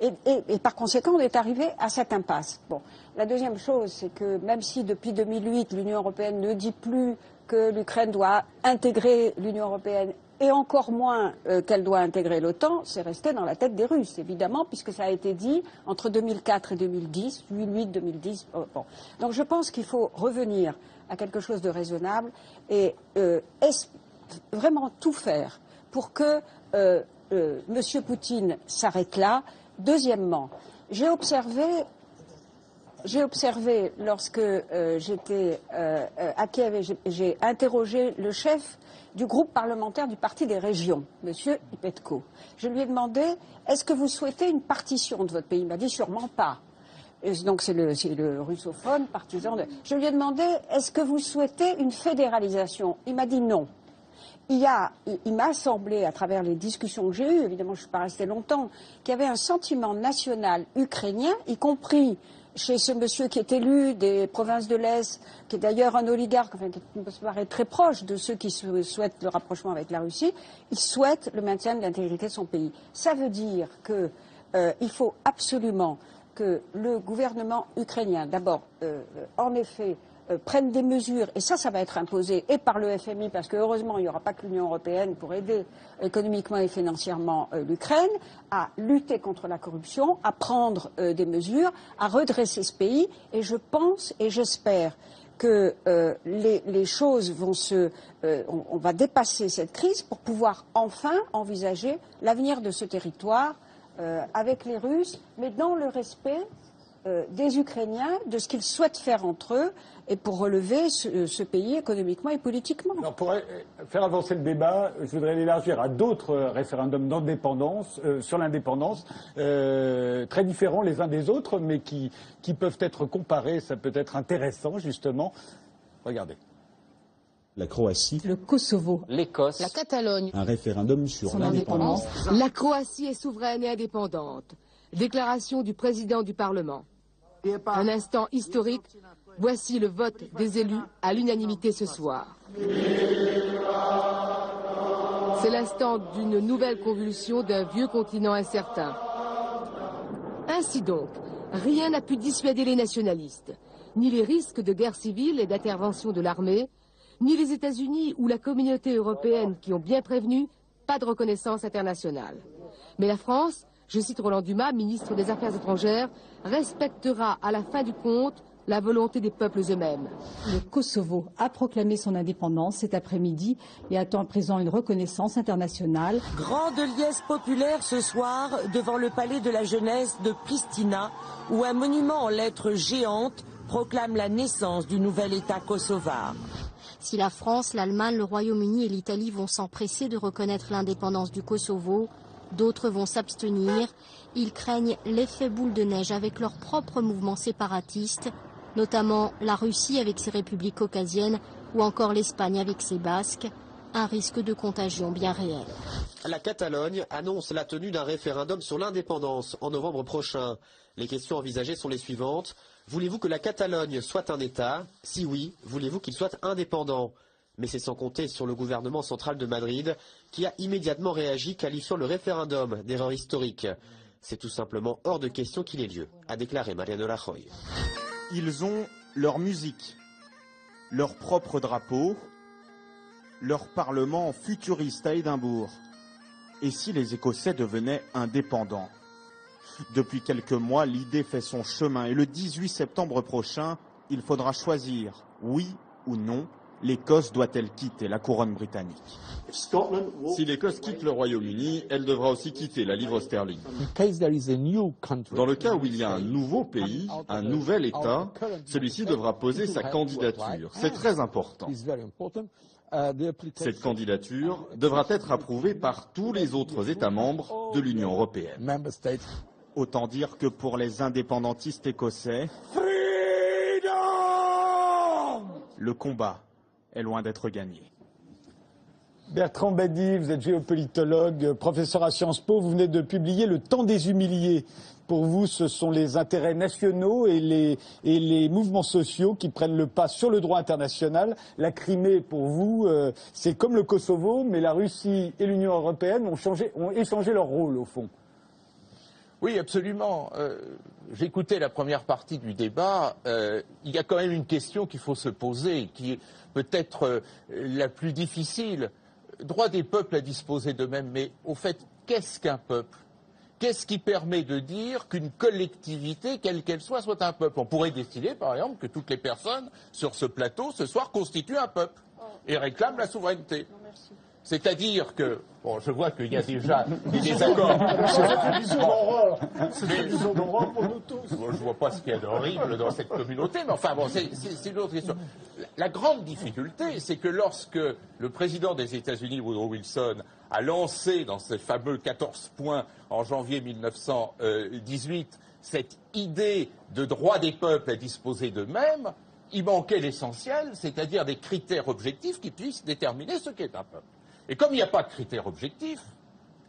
et par conséquent, on est arrivé à cette impasse. Bon. La deuxième chose, c'est que même si depuis 2008, l'Union européenne ne dit plus que l'Ukraine doit intégrer l'Union européenne et encore moins qu'elle doit intégrer l'OTAN, c'est resté dans la tête des Russes, évidemment, puisque ça a été dit entre 2004 et 2010, 2010. Bon. Donc je pense qu'il faut revenir à quelque chose de raisonnable et vraiment tout faire pour que M. Poutine s'arrête là. Deuxièmement, j'ai observé lorsque j'étais à Kiev et j'ai interrogé le chef du groupe parlementaire du Parti des régions, M. Ipetko. Je lui ai demandé, est-ce que vous souhaitez une partition de votre pays? Il m'a dit, sûrement pas. Et donc c'est le russophone, partisan de... Je lui ai demandé, est-ce que vous souhaitez une fédéralisation? Il m'a dit non. Il m'a semblé, à travers les discussions que j'ai eues, évidemment je ne suis pas restée longtemps, qu'il y avait un sentiment national ukrainien, y compris chez ce monsieur qui est élu des provinces de l'Est, qui est d'ailleurs un oligarque, enfin, qui me paraît très proche de ceux qui souhaitent le rapprochement avec la Russie, il souhaite le maintien de l'intégrité de son pays. Ça veut dire qu'il faut absolument que le gouvernement ukrainien, d'abord, en effet, prenne des mesures, et ça va être imposé, et par le FMI, parce que heureusement, il n'y aura pas que l'Union européenne pour aider économiquement et financièrement l'Ukraine, à lutter contre la corruption, à prendre des mesures, à redresser ce pays, et je pense et j'espère que les choses vont on va dépasser cette crise pour pouvoir enfin envisager l'avenir de ce territoire avec les Russes, mais dans le respect des Ukrainiens, de ce qu'ils souhaitent faire entre eux, et pour relever ce pays économiquement et politiquement. Alors pour faire avancer le débat, je voudrais l'élargir à d'autres référendums d'indépendance, sur l'indépendance, très différents les uns des autres, mais qui peuvent être comparés. Ça peut être intéressant, justement. Regardez. La Croatie, le Kosovo, l'Écosse, la Catalogne, un référendum sur l'indépendance. La Croatie est souveraine et indépendante. Déclaration du président du Parlement. Un instant historique. Voici le vote des élus à l'unanimité ce soir. C'est l'instant d'une nouvelle convulsion d'un vieux continent incertain. Ainsi donc, rien n'a pu dissuader les nationalistes, ni les risques de guerre civile et d'intervention de l'armée, ni les États-Unis ou la communauté européenne qui ont bien prévenu, pas de reconnaissance internationale. Mais la France, je cite Roland Dumas, ministre des Affaires étrangères, respectera à la fin du compte la volonté des peuples eux-mêmes. Le Kosovo a proclamé son indépendance cet après-midi et attend à présent une reconnaissance internationale. Grande liesse populaire ce soir devant le palais de la jeunesse de Pristina, où un monument en lettres géantes proclame la naissance du nouvel État kosovar. Si la France, l'Allemagne, le Royaume-Uni et l'Italie vont s'empresser de reconnaître l'indépendance du Kosovo, d'autres vont s'abstenir. Ils craignent l'effet boule de neige avec leurs propres mouvements séparatistes, notamment la Russie avec ses républiques caucasiennes ou encore l'Espagne avec ses Basques, un risque de contagion bien réel. La Catalogne annonce la tenue d'un référendum sur l'indépendance en novembre prochain. Les questions envisagées sont les suivantes. Voulez-vous que la Catalogne soit un État? Si oui, voulez-vous qu'il soit indépendant? Mais c'est sans compter sur le gouvernement central de Madrid qui a immédiatement réagi qualifiant le référendum d'erreur historique. C'est tout simplement hors de question qu'il ait lieu, a déclaré Mariano Rajoy. Ils ont leur musique, leur propre drapeau, leur parlement futuriste à Édimbourg. Et si les Écossais devenaient indépendants? Depuis quelques mois, l'idée fait son chemin et le 18 septembre prochain, il faudra choisir, oui ou non, l'Écosse doit-elle quitter la couronne britannique? Si l'Écosse quitte le Royaume-Uni, elle devra aussi quitter la livre sterling. Dans le cas où il y a un nouveau pays, un nouvel État, celui-ci devra poser sa candidature. C'est très important. Cette candidature devra être approuvée par tous les autres États membres de l'Union européenne. Autant dire que pour les indépendantistes écossais, le combat est loin d'être gagné. Bertrand Badi, vous êtes géopolitologue, professeur à Sciences Po, vous venez de publier Le temps des humiliés. Pour vous, ce sont les intérêts nationaux et les mouvements sociaux qui prennent le pas sur le droit international. La Crimée, pour vous, c'est comme le Kosovo, mais la Russie et l'Union européenne ont échangé leur rôle, au fond. Oui, absolument. J'écoutais la première partie du débat. Il y a quand même une question qu'il faut se poser, qui est peut-être la plus difficile. Droit des peuples à disposer d'eux-mêmes, mais au fait, qu'est-ce qu'un peuple? Qu'est-ce qui permet de dire qu'une collectivité, quelle qu'elle soit un peuple? On pourrait décider, par exemple, que toutes les personnes sur ce plateau, ce soir, constituent un peuple et réclament la souveraineté. C'est-à-dire que, bon, je vois qu'il y a déjà des désaccords. C'est une vision d'horreur pour nous tous. Bon, je ne vois pas ce qu'il y a d'horrible dans cette communauté, mais enfin, bon, c'est une autre question. La grande difficulté, c'est que lorsque le président des États-Unis, Woodrow Wilson, a lancé dans ses fameux 14 points en janvier 1918 cette idée de droit des peuples à disposer d'eux-mêmes, il manquait l'essentiel, c'est-à-dire des critères objectifs qui puissent déterminer ce qu'est un peuple. Et comme il n'y a pas de critères objectifs,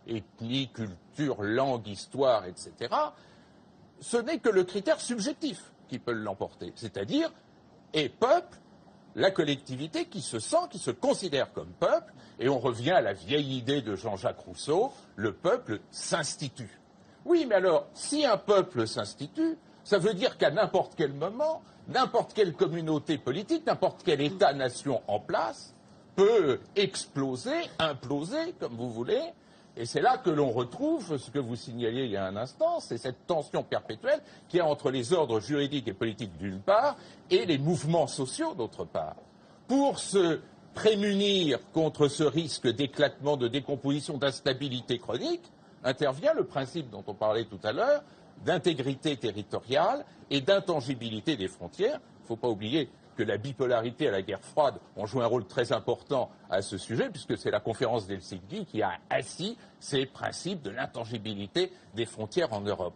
ethnie, culture, langue, histoire, etc., ce n'est que le critère subjectif qui peut l'emporter. C'est-à-dire, est peuple la collectivité qui se sent, qui se considère comme peuple, et on revient à la vieille idée de Jean-Jacques Rousseau, le peuple s'institue. Oui, mais alors, si un peuple s'institue, ça veut dire qu'à n'importe quel moment, n'importe quelle communauté politique, n'importe quel État-nation en place, peut exploser, imploser, comme vous voulez, et c'est là que l'on retrouve ce que vous signaliez il y a un instant, c'est cette tension perpétuelle qu'il y a entre les ordres juridiques et politiques d'une part et les mouvements sociaux d'autre part. Pour se prémunir contre ce risque d'éclatement, de décomposition, d'instabilité chronique, intervient le principe dont on parlait tout à l'heure, d'intégrité territoriale et d'intangibilité des frontières. Il ne faut pas oublier que la bipolarité à la guerre froide ont joué un rôle très important à ce sujet, puisque c'est la conférence d'Helsinki qui a assis ces principes de l'intangibilité des frontières en Europe.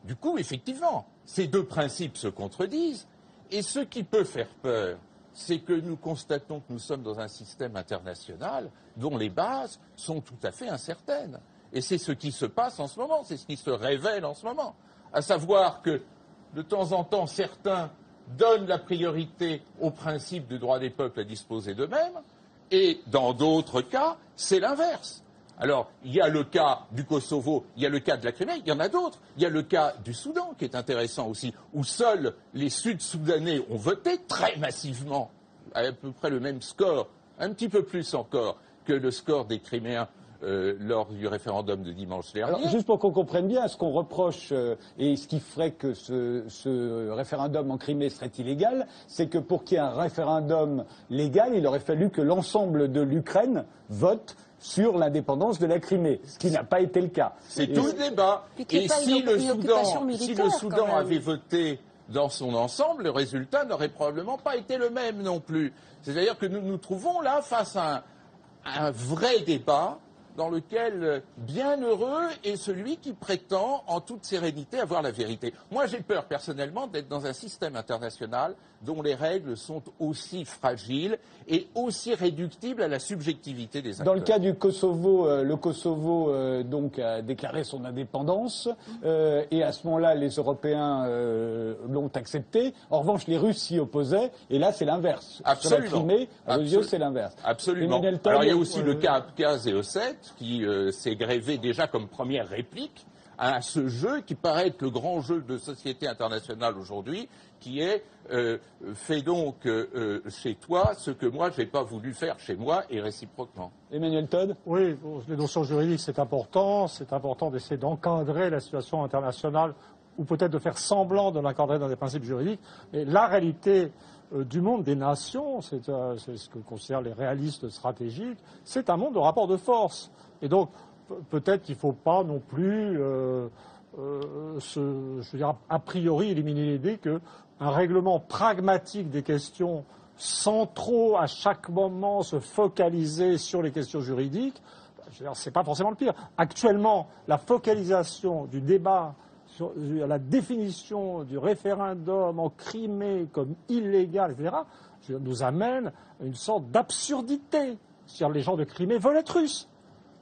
Du coup, effectivement, ces deux principes se contredisent, et ce qui peut faire peur, c'est que nous constatons que nous sommes dans un système international dont les bases sont tout à fait incertaines. Et c'est ce qui se passe en ce moment, c'est ce qui se révèle en ce moment. À savoir que, de temps en temps, certains donnent la priorité au principe du droit des peuples à disposer d'eux-mêmes, et dans d'autres cas, c'est l'inverse. Alors, il y a le cas du Kosovo, il y a le cas de la Crimée, il y en a d'autres. Il y a le cas du Soudan, qui est intéressant aussi, où seuls les Sud-Soudanais ont voté très massivement, à peu près le même score, un petit peu plus encore, que le score des Criméens lors du référendum de dimanche dernier. Alors, juste pour qu'on comprenne bien, ce qu'on reproche et ce qui ferait que ce référendum en Crimée serait illégal, c'est que pour qu'il y ait un référendum légal, il aurait fallu que l'ensemble de l'Ukraine vote sur l'indépendance de la Crimée, ce qui n'a pas été le cas. C'est tout le débat. Et si le Soudan avait voté dans son ensemble, le résultat n'aurait probablement pas été le même non plus. C'est-à-dire que nous nous trouvons là face à un vrai débat dans lequel bienheureux est celui qui prétend en toute sérénité avoir la vérité. Moi, j'ai peur personnellement d'être dans un système international dont les règles sont aussi fragiles et aussi réductibles à la subjectivité des acteurs. Dans le cas du Kosovo, le Kosovo donc a déclaré son indépendance et à ce moment-là, les Européens l'ont accepté. En revanche, les Russes s'y opposaient et là, c'est l'inverse. Absolument. Sur la Crimée, à vos yeux, c'est l'inverse. Absolument. Alors, il y a aussi le cas Abkhaz et Ossète qui s'est grévé déjà comme première réplique à ce jeu qui paraît être le grand jeu de société internationale aujourd'hui, qui est fais donc chez toi ce que moi je n'ai pas voulu faire chez moi et réciproquement. Emmanuel Todd? Oui, les notions juridiques c'est important d'essayer d'encadrer la situation internationale ou peut-être de faire semblant de l'encadrer dans des principes juridiques, mais la réalité du monde des nations, c'est ce que considèrent les réalistes stratégiques, c'est un monde de rapport de force. Et donc peut-être qu'il ne faut pas non plus je veux dire, a priori éliminer l'idée qu'un règlement pragmatique des questions sans trop à chaque moment se focaliser sur les questions juridiques, c'est pas forcément le pire. Actuellement, la focalisation du débat sur la définition du référendum en Crimée comme illégal, etc., nous amène à une sorte d'absurdité. C'est-à-dire les gens de Crimée veulent être russes.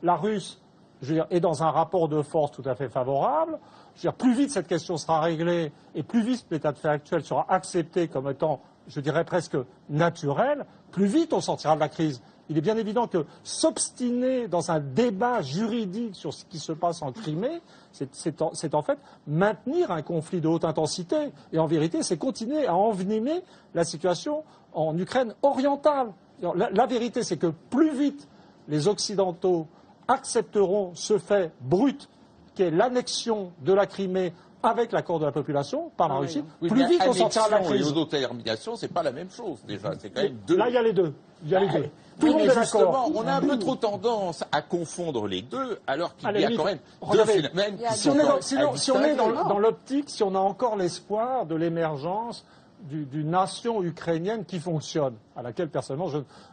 La Russe, je veux dire, est dans un rapport de force tout à fait favorable. Je veux dire, plus vite cette question sera réglée et plus vite l'état de fait actuel sera accepté comme étant, je dirais, presque naturel, plus vite on sortira de la crise. Il est bien évident que s'obstiner dans un débat juridique sur ce qui se passe en Crimée, c'est en fait maintenir un conflit de haute intensité. Et en vérité, c'est continuer à envenimer la situation en Ukraine orientale. La vérité, c'est que plus vite les Occidentaux accepteront ce fait brut qu'est l'annexion de la Crimée avec l'accord de la population par la Russie, oui, plus vite on sortira de la crise. crise. Et l'autodétermination, c'est pas la même chose déjà. C'est quand même deux. Là, il y a les deux. Il y a les deux. Tout Oui, le monde mais est d'accord. justement, on a un peu trop tendance à confondre les deux, alors qu'il y a quand même deux regardez, phénomènes qui si on est sont dans l'optique, si on a encore l'espoir de l'émergence d'une nation ukrainienne qui fonctionne, à laquelle personnellement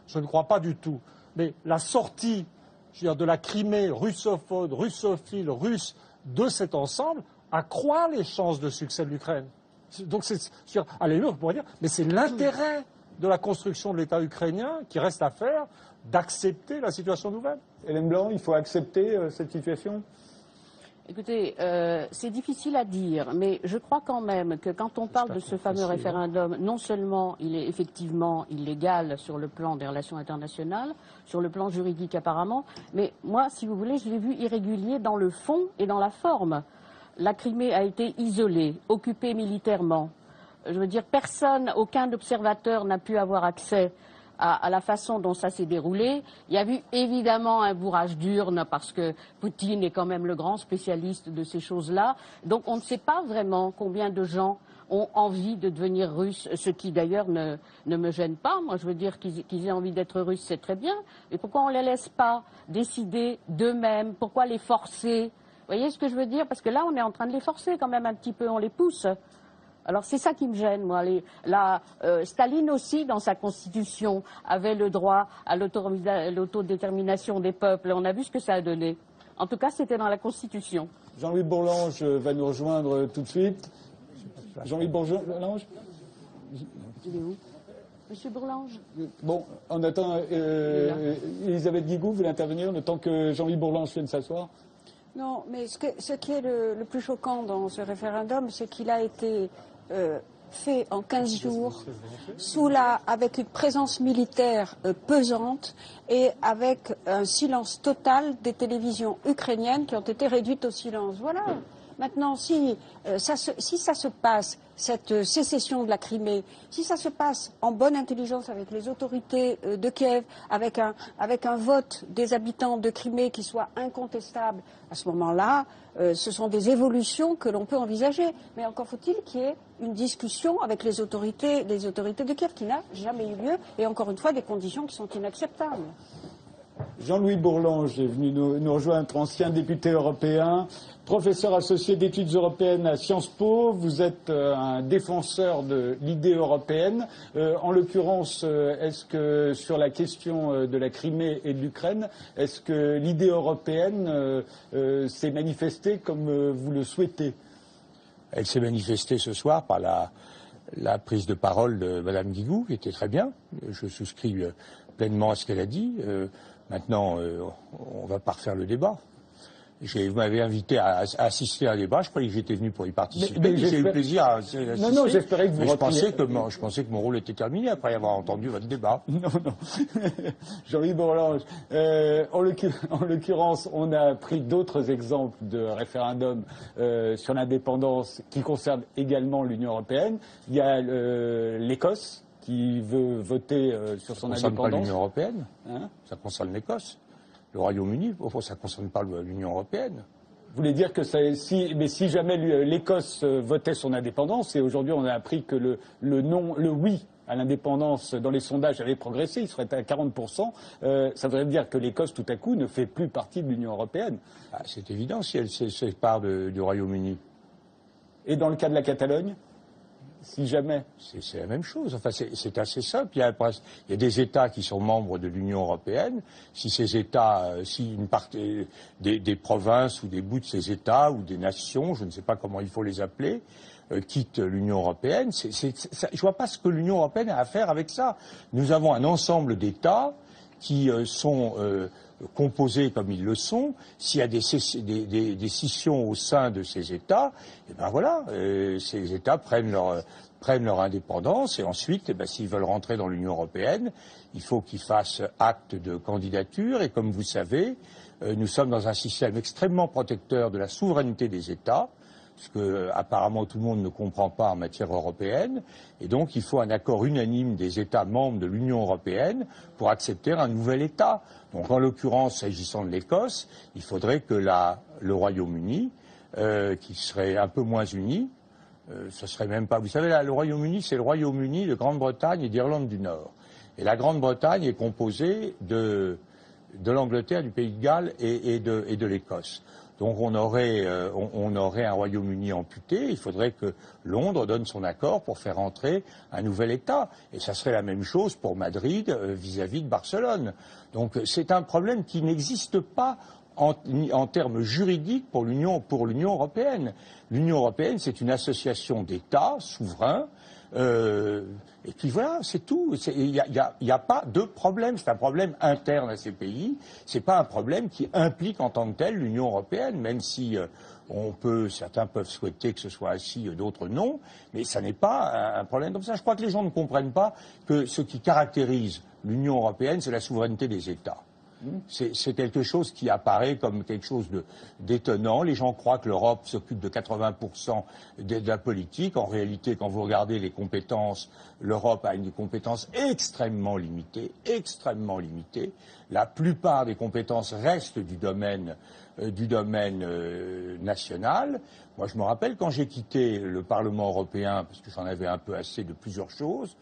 je ne crois pas du tout. Mais la sortie, je veux dire, de la Crimée russophone, russophile, russe de cet ensemble accroît les chances de succès de l'Ukraine. Donc, à la limite, on pourrait dire, mais c'est l'intérêt de la construction de l'État ukrainien qui reste à faire d'accepter la situation nouvelle. Hélène Blanc, il faut accepter cette situation? Écoutez, c'est difficile à dire, mais je crois quand même que quand on parle de ce fameux référendum, non seulement il est effectivement illégal sur le plan des relations internationales, sur le plan juridique apparemment, mais moi, si vous voulez, je l'ai vu irrégulier dans le fond et dans la forme. La Crimée a été isolée, occupée militairement. Je veux dire, aucun observateur n'a pu avoir accès à la façon dont ça s'est déroulé. Il y a eu évidemment un bourrage d'urnes parce que Poutine est quand même le grand spécialiste de ces choses-là. Donc on ne sait pas vraiment combien de gens ont envie de devenir russes, ce qui d'ailleurs ne me gêne pas. Moi je veux dire qu'ils aient envie d'être russes, c'est très bien. Mais pourquoi on ne les laisse pas décider d'eux-mêmes? Pourquoi les forcer? Vous voyez ce que je veux dire? Parce que là on est en train de les forcer quand même un petit peu, on les pousse. Alors c'est ça qui me gêne, moi. Staline aussi, dans sa constitution, avait le droit à l'autodétermination des peuples. On a vu ce que ça a donné. En tout cas, c'était dans la constitution. Jean-Louis Bourlange va nous rejoindre tout de suite. Jean-Louis Bourlange. Il est où? Monsieur Bourlange. Bon, on attend. Elisabeth Guigou, vous voulez intervenir le temps que Jean-Louis Bourlange vienne s'asseoir? Non, mais ce qui est le plus choquant dans ce référendum, c'est qu'il a été fait en 15 jours, avec une présence militaire pesante et avec un silence total des télévisions ukrainiennes qui ont été réduites au silence. Voilà. Maintenant, si ça se passe, cette sécession de la Crimée, si ça se passe en bonne intelligence avec les autorités de Kiev, avec un vote des habitants de Crimée qui soit incontestable, à ce moment-là, ce sont des évolutions que l'on peut envisager. Mais encore faut-il qu'il y ait une discussion avec les autorités de Kiev qui n'a jamais eu lieu, et encore une fois, des conditions qui sont inacceptables. Jean-Louis Bourlange est venu nous rejoindre, ancien député européen, professeur associé d'études européennes à Sciences Po. Vous êtes un défenseur de l'idée européenne. En l'occurrence, est-ce que sur la question de la Crimée et de l'Ukraine, est-ce que l'idée européenne s'est manifestée comme vous le souhaitez? Elle s'est manifestée ce soir par la prise de parole de Mme Guigou, qui était très bien. Je souscris pleinement à ce qu'elle a dit. Maintenant, on ne va pas refaire le débat. Vous m'avez invité à assister à un débat, je croyais que j'étais venu pour y participer, mais j'ai eu plaisir à assister. Non, j'espérais que vous je pensais que mon rôle était terminé après avoir entendu votre débat. Non. Jean-Louis Bourlanges, en l'occurrence, on a pris d'autres exemples de référendums sur l'indépendance qui concernent également l'Union européenne. Il y a l'Écosse qui veut voter sur son indépendance. Ça ne concerne pas l'Union européenne, ça concerne l'Écosse. Le Royaume-Uni, ça ne concerne pas l'Union européenne. Vous voulez dire que si jamais l'Écosse votait son indépendance, et aujourd'hui on a appris que le oui à l'indépendance dans les sondages avait progressé, il serait à 40%, ça voudrait dire que l'Écosse tout à coup ne fait plus partie de l'Union européenne. C'est évident si elle se sépare du Royaume-Uni. Et dans le cas de la Catalogne ? Si jamais. C'est la même chose. Enfin, c'est assez simple. Il y a des États qui sont membres de l'Union européenne. Si ces États, si une partie des provinces ou des bouts de ces États ou des nations, je ne sais pas comment il faut les appeler, quittent l'Union européenne, je vois pas ce que l'Union européenne a à faire avec ça. Nous avons un ensemble d'États qui sont composés comme ils le sont. S'il y a des scissions au sein de ces États, et ben voilà, ces États prennent leur indépendance et ensuite, s'ils veulent rentrer dans l'Union européenne, il faut qu'ils fassent acte de candidature et comme vous savez, nous sommes dans un système extrêmement protecteur de la souveraineté des États, ce que apparemment tout le monde ne comprend pas en matière européenne, et donc il faut un accord unanime des États membres de l'Union européenne pour accepter un nouvel État. Donc en l'occurrence, s'agissant de l'Écosse, il faudrait que le Royaume-Uni, qui serait un peu moins uni, ce serait même pas... Vous savez, là, le Royaume-Uni, c'est le Royaume-Uni de Grande-Bretagne et d'Irlande du Nord. Et la Grande-Bretagne est composée de l'Angleterre, du Pays de Galles et de l'Écosse. Donc on aurait un Royaume-Uni amputé, il faudrait que Londres donne son accord pour faire entrer un nouvel État. Et ça serait la même chose pour Madrid vis-à-vis de Barcelone. Donc c'est un problème qui n'existe pas en termes juridiques pour l'Union européenne. L'Union européenne, c'est une association d'États souverains. Et puis voilà, c'est tout. Il n'y a pas de problème. C'est un problème interne à ces pays. C'est pas un problème qui implique en tant que tel l'Union européenne, même si certains peuvent souhaiter que ce soit ainsi, d'autres non. Mais ça n'est pas un problème comme ça. Je crois que les gens ne comprennent pas que ce qui caractérise l'Union européenne, c'est la souveraineté des États. C'est quelque chose qui apparaît comme quelque chose d'étonnant. Les gens croient que l'Europe s'occupe de 80% de la politique. En réalité, quand vous regardez les compétences, l'Europe a une compétence extrêmement limitée, extrêmement limitée. La plupart des compétences restent du domaine national. Moi, je me rappelle quand j'ai quitté le Parlement européen, parce que j'en avais un peu assez de plusieurs choses,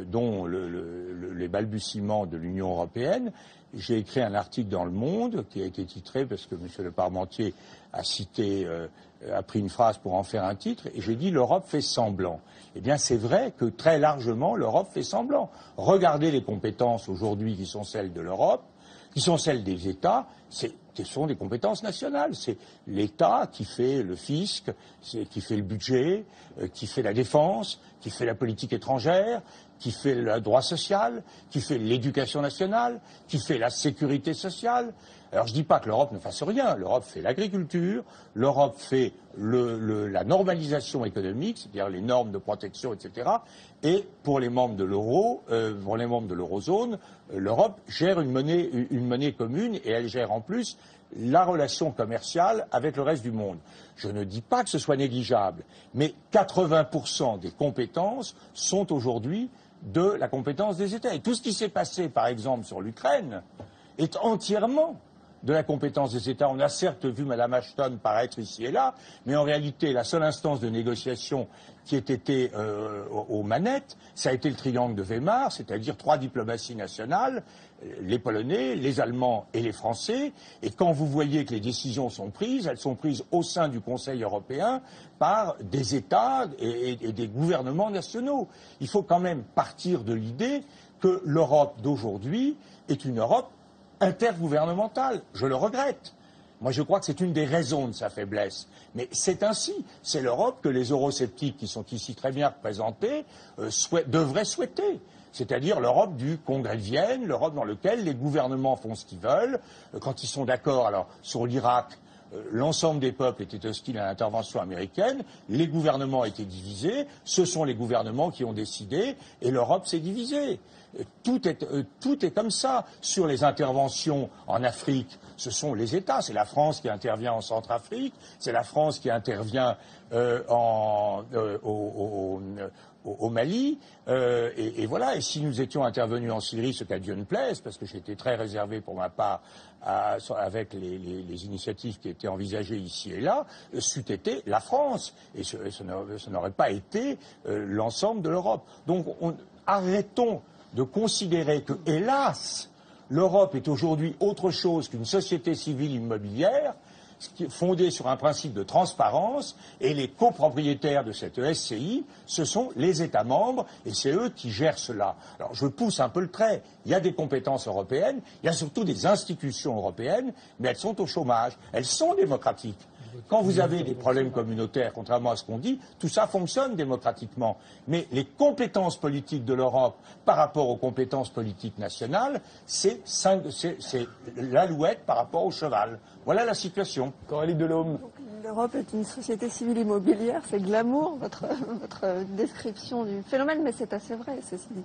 dont les balbutiements de l'Union européenne. J'ai écrit un article dans Le Monde qui a été titré, parce que M. le Parmentier a pris une phrase pour en faire un titre, et j'ai dit « l'Europe fait semblant ». Eh bien, c'est vrai que très largement, l'Europe fait semblant. Regardez les compétences aujourd'hui qui sont celles de l'Europe, qui sont celles des États, ce sont des compétences nationales. C'est l'État qui fait le fisc, qui fait le budget, qui fait la défense, qui fait la politique étrangère, qui fait le droit social, qui fait l'éducation nationale, qui fait la sécurité sociale. Alors je ne dis pas que l'Europe ne fasse rien. L'Europe fait l'agriculture, l'Europe fait la normalisation économique, c'est-à-dire les normes de protection, etc. Et pour les membres de l'eurozone, l'Europe gère une monnaie commune et elle gère en plus la relation commerciale avec le reste du monde. Je ne dis pas que ce soit négligeable, mais 80% des compétences sont aujourd'hui de la compétence des États. Et tout ce qui s'est passé, par exemple, sur l'Ukraine, est entièrement de la compétence des États. On a certes vu Mme Ashton paraître ici et là, mais en réalité, la seule instance de négociation qui ait été aux manettes, ça a été le triangle de Weimar, c'est-à-dire 3 diplomaties nationales, les Polonais, les Allemands et les Français. Et quand vous voyez que les décisions sont prises, elles sont prises au sein du Conseil européen par des États et des gouvernements nationaux. Il faut quand même partir de l'idée que l'Europe d'aujourd'hui est une Europe intergouvernementale. Je le regrette. Moi, je crois que c'est une des raisons de sa faiblesse. Mais c'est ainsi. C'est l'Europe que les eurosceptiques, qui sont ici très bien représentés, devraient souhaiter. C'est-à-dire l'Europe du Congrès de Vienne, l'Europe dans laquelle les gouvernements font ce qu'ils veulent. Quand ils sont d'accord, alors sur l'Irak, l'ensemble des peuples étaient hostiles à l'intervention américaine, les gouvernements étaient divisés, ce sont les gouvernements qui ont décidé, et l'Europe s'est divisée. Tout est comme ça. Sur les interventions en Afrique, ce sont les États. C'est la France qui intervient en Centrafrique, c'est la France qui intervient au Mali, et voilà. Et si nous étions intervenus en Syrie, ce qu'à Dieu ne plaise, parce que j'étais très réservé pour ma part avec les initiatives qui étaient envisagées ici et là, c'eût été la France, et ce n'aurait pas été l'ensemble de l'Europe. Donc arrêtons de considérer que, hélas, l'Europe est aujourd'hui autre chose qu'une société civile immobilière fondée sur un principe de transparence, et les copropriétaires de cette SCI, ce sont les États membres, et c'est eux qui gèrent cela. Alors je pousse un peu le trait, il y a des compétences européennes, il y a surtout des institutions européennes, mais elles sont au chômage, elles sont démocratiques. Quand vous avez des problèmes communautaires, contrairement à ce qu'on dit, tout ça fonctionne démocratiquement. Mais les compétences politiques de l'Europe par rapport aux compétences politiques nationales, c'est l'alouette par rapport au cheval. Voilà la situation. Coralie Delhomme. L'Europe est une société civile immobilière, c'est glamour, votre description du phénomène, mais c'est assez vrai, ceci dit.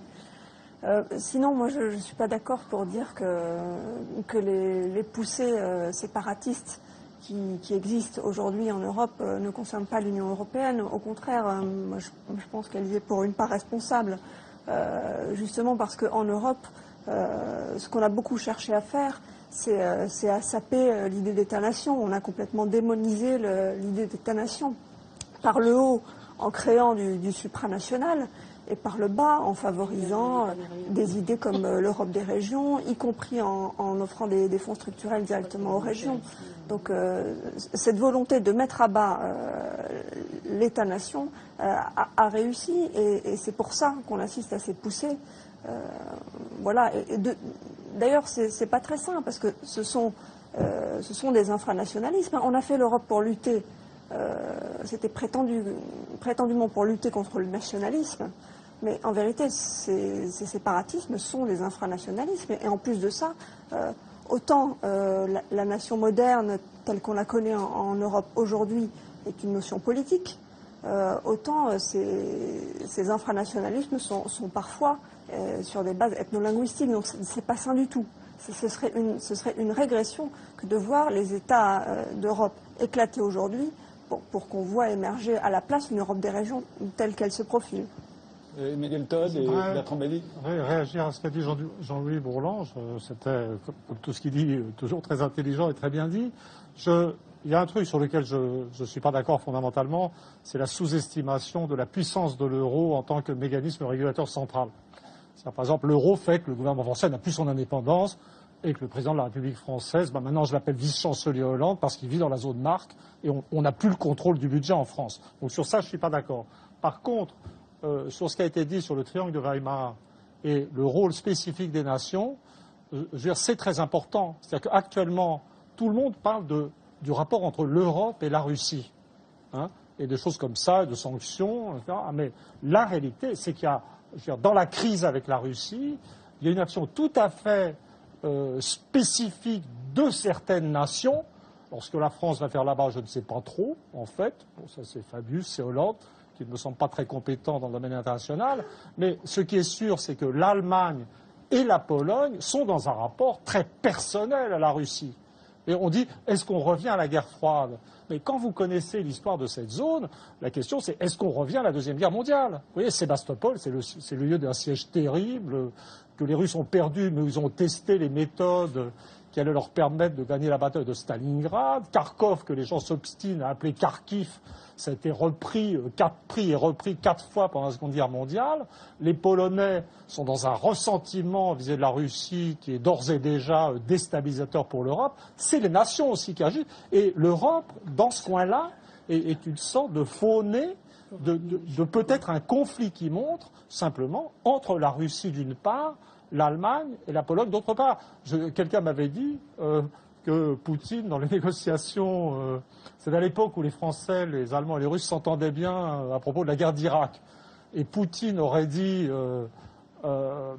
Sinon, moi, je ne suis pas d'accord pour dire que les poussées séparatistes qui existent aujourd'hui en Europe ne concernent pas l'Union européenne. Au contraire, moi, je pense qu'elle y est pour une part responsable, justement parce qu'en Europe, ce qu'on a beaucoup cherché à faire, c'est à saper l'idée d'État-nation. On a complètement démonisé l'idée d'État-nation par le haut en créant du supranational, et par le bas en favorisant des idées comme l'Europe des régions, y compris en offrant des fonds structurels directement aux régions. Donc cette volonté de mettre à bas l'État-nation a réussi, et c'est pour ça qu'on assiste à ces poussées. Voilà. D'ailleurs, c'est pas très simple, parce que ce sont des infranationalismes. On a fait l'Europe pour lutter, c'était prétendument pour lutter contre le nationalisme, mais en vérité, ces séparatismes sont des infranationalismes. Et en plus de ça, autant la nation moderne, telle qu'on la connaît en Europe aujourd'hui, est une notion politique, autant ces infranationalismes sont parfois sur des bases ethno-linguistiques. Donc c'est pas sain du tout. Ce serait une régression que de voir les États d'Europe éclater aujourd'hui pour qu'on voit émerger à la place une Europe des régions telle qu'elle se profile. Miguel Todd et Bertrand Belli. Réagir à ce qu'a dit Jean-Louis Bourlange, c'était, comme tout ce qu'il dit, toujours très intelligent et très bien dit. Il y a un truc sur lequel je ne suis pas d'accord fondamentalement, c'est la sous-estimation de la puissance de l'euro en tant que mécanisme régulateur central. Par exemple, l'euro fait que le gouvernement français n'a plus son indépendance, et que le président de la République française, maintenant je l'appelle vice-chancelier Hollande, parce qu'il vit dans la zone marque, et on n'a plus le contrôle du budget en France. Donc sur ça, je ne suis pas d'accord. Par contre, sur ce qui a été dit sur le triangle de Weimar et le rôle spécifique des nations, je veux dire, c'est très important. C'est-à-dire qu'actuellement, tout le monde parle du rapport entre l'Europe et la Russie, hein, et des choses comme ça, de sanctions, etc. Mais la réalité, c'est qu'il y a, je veux dire, dans la crise avec la Russie, il y a une action tout à fait spécifique de certaines nations. Lorsque la France va faire là-bas, je ne sais pas trop, en fait. Bon, ça c'est Fabius, c'est Hollande, qui ne me semble pas très compétent dans le domaine international. Mais ce qui est sûr, c'est que l'Allemagne et la Pologne sont dans un rapport très personnel à la Russie. Et on dit, est-ce qu'on revient à la guerre froide? Mais quand vous connaissez l'histoire de cette zone, la question c'est, est-ce qu'on revient à la Deuxième Guerre mondiale? Vous voyez, Sébastopol, c'est le lieu d'un siège terrible, que les Russes ont perdu, mais ils ont testé les méthodes qui allaient leur permettre de gagner la bataille de Stalingrad. Kharkov, que les gens s'obstinent à appeler Kharkiv, ça a été repris 4 fois pendant la Seconde Guerre mondiale. Les Polonais sont dans un ressentiment vis-à-vis de la Russie qui est d'ores et déjà déstabilisateur pour l'Europe. C'est les nations aussi qui agissent. Et l'Europe, dans ce coin-là, est une sorte de faux nez de peut-être un conflit qui montre simplement entre la Russie d'une part, l'Allemagne et la Pologne d'autre part. Quelqu'un m'avait dit que Poutine, dans les négociations, c'est à l'époque où les Français, les Allemands et les Russes s'entendaient bien à propos de la guerre d'Irak. Et Poutine aurait dit, à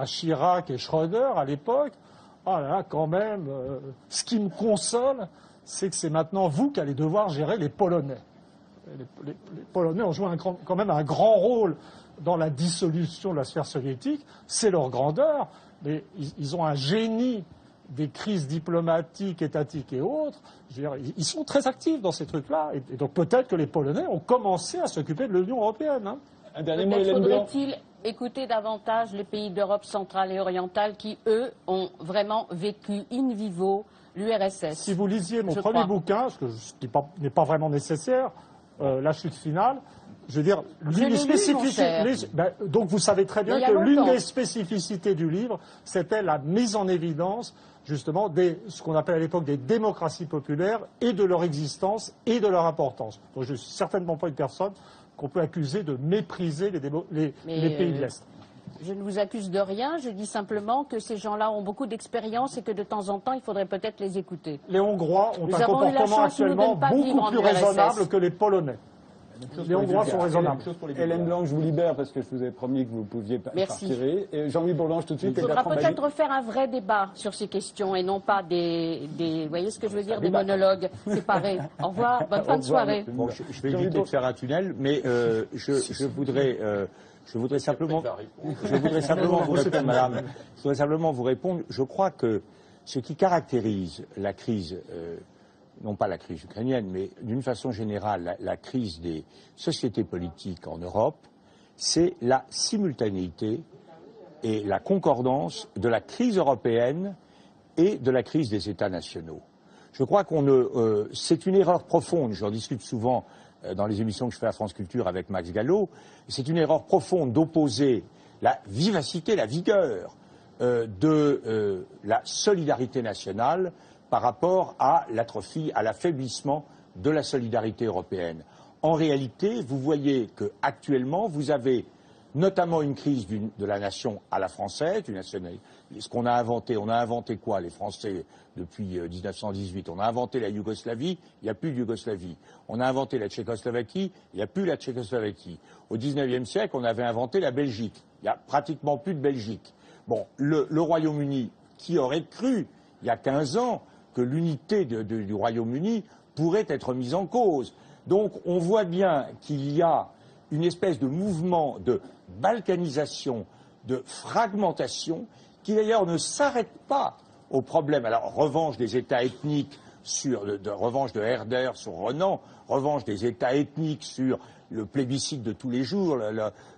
Chirac et Schröder à l'époque, ah là là, quand même, ce qui me console, c'est que c'est maintenant vous qui allez devoir gérer les Polonais. Les Polonais ont joué quand même un grand rôle dans la dissolution de la sphère soviétique. C'est leur grandeur, mais ils ont un génie des crises diplomatiques, étatiques et autres. Je veux dire, ils sont très actifs dans ces trucs-là. Et donc peut-être que les Polonais ont commencé à s'occuper de l'Union européenne. Hein. Un dernier mot, Hélène Blanc. Faudrait-il écouter davantage les pays d'Europe centrale et orientale qui, eux, ont vraiment vécu in vivo l'URSS? Si vous lisiez mon premier bouquin, ce qui n'est pas vraiment nécessaire, La chute finale, je veux dire, l'une des spécificités. Donc vous savez très bien que l'une des spécificités du livre, c'était la mise en évidence, justement, ce qu'on appelle à l'époque des démocraties populaires et de leur existence et de leur importance. Donc je ne suis certainement pas une personne qu'on peut accuser de mépriser les pays de l'Est. Je ne vous accuse de rien, je dis simplement que ces gens-là ont beaucoup d'expérience et que de temps en temps, il faudrait peut-être les écouter. Les Hongrois ont un comportement actuellement beaucoup plus raisonnable que les Polonais. Les Hongrois sont raisonnables. Hélène Blanc, je vous libère parce que je vous ai promis que vous pouviez partir. Et Jean-Louis Bourlange, tout de suite. Il faudra peut-être faire un vrai débat sur ces questions et non pas vous voyez ce que je veux dire, des monologues séparés. Au revoir, bonne fin de soirée. Bon, je vais éviter de faire un tunnel, mais je voudrais simplement vous répondre, madame. Je voudrais simplement vous répondre. Je crois que ce qui caractérise la crise, non pas la crise ukrainienne, mais d'une façon générale, la crise des sociétés politiques en Europe, c'est la simultanéité et la concordance de la crise européenne et de la crise des États nationaux. Je crois c'est une erreur profonde, j'en discute souvent dans les émissions que je fais à France Culture avec Max Gallo, c'est une erreur profonde d'opposer la vivacité, la vigueur de la solidarité nationale par rapport à l'atrophie, à l'affaiblissement de la solidarité européenne. En réalité, vous voyez qu'actuellement, vous avez notamment une crise de la nation à la française, ce qu'on a inventé. On a inventé quoi, les Français, depuis 1918 ? On a inventé la Yougoslavie, il n'y a plus de Yougoslavie. On a inventé la Tchécoslovaquie, il n'y a plus la Tchécoslovaquie. Au XIXe siècle, on avait inventé la Belgique. Il n'y a pratiquement plus de Belgique. Bon, le Royaume-Uni, qui aurait cru, il y a 15 ans, que l'unité du Royaume-Uni pourrait être mise en cause. Donc on voit bien qu'il y a une espèce de mouvement de balkanisation, de fragmentation, qui d'ailleurs ne s'arrête pas au problème. Alors, revanche des États ethniques revanche de Herder sur Renan, revanche des États ethniques sur le plébiscite de tous les jours,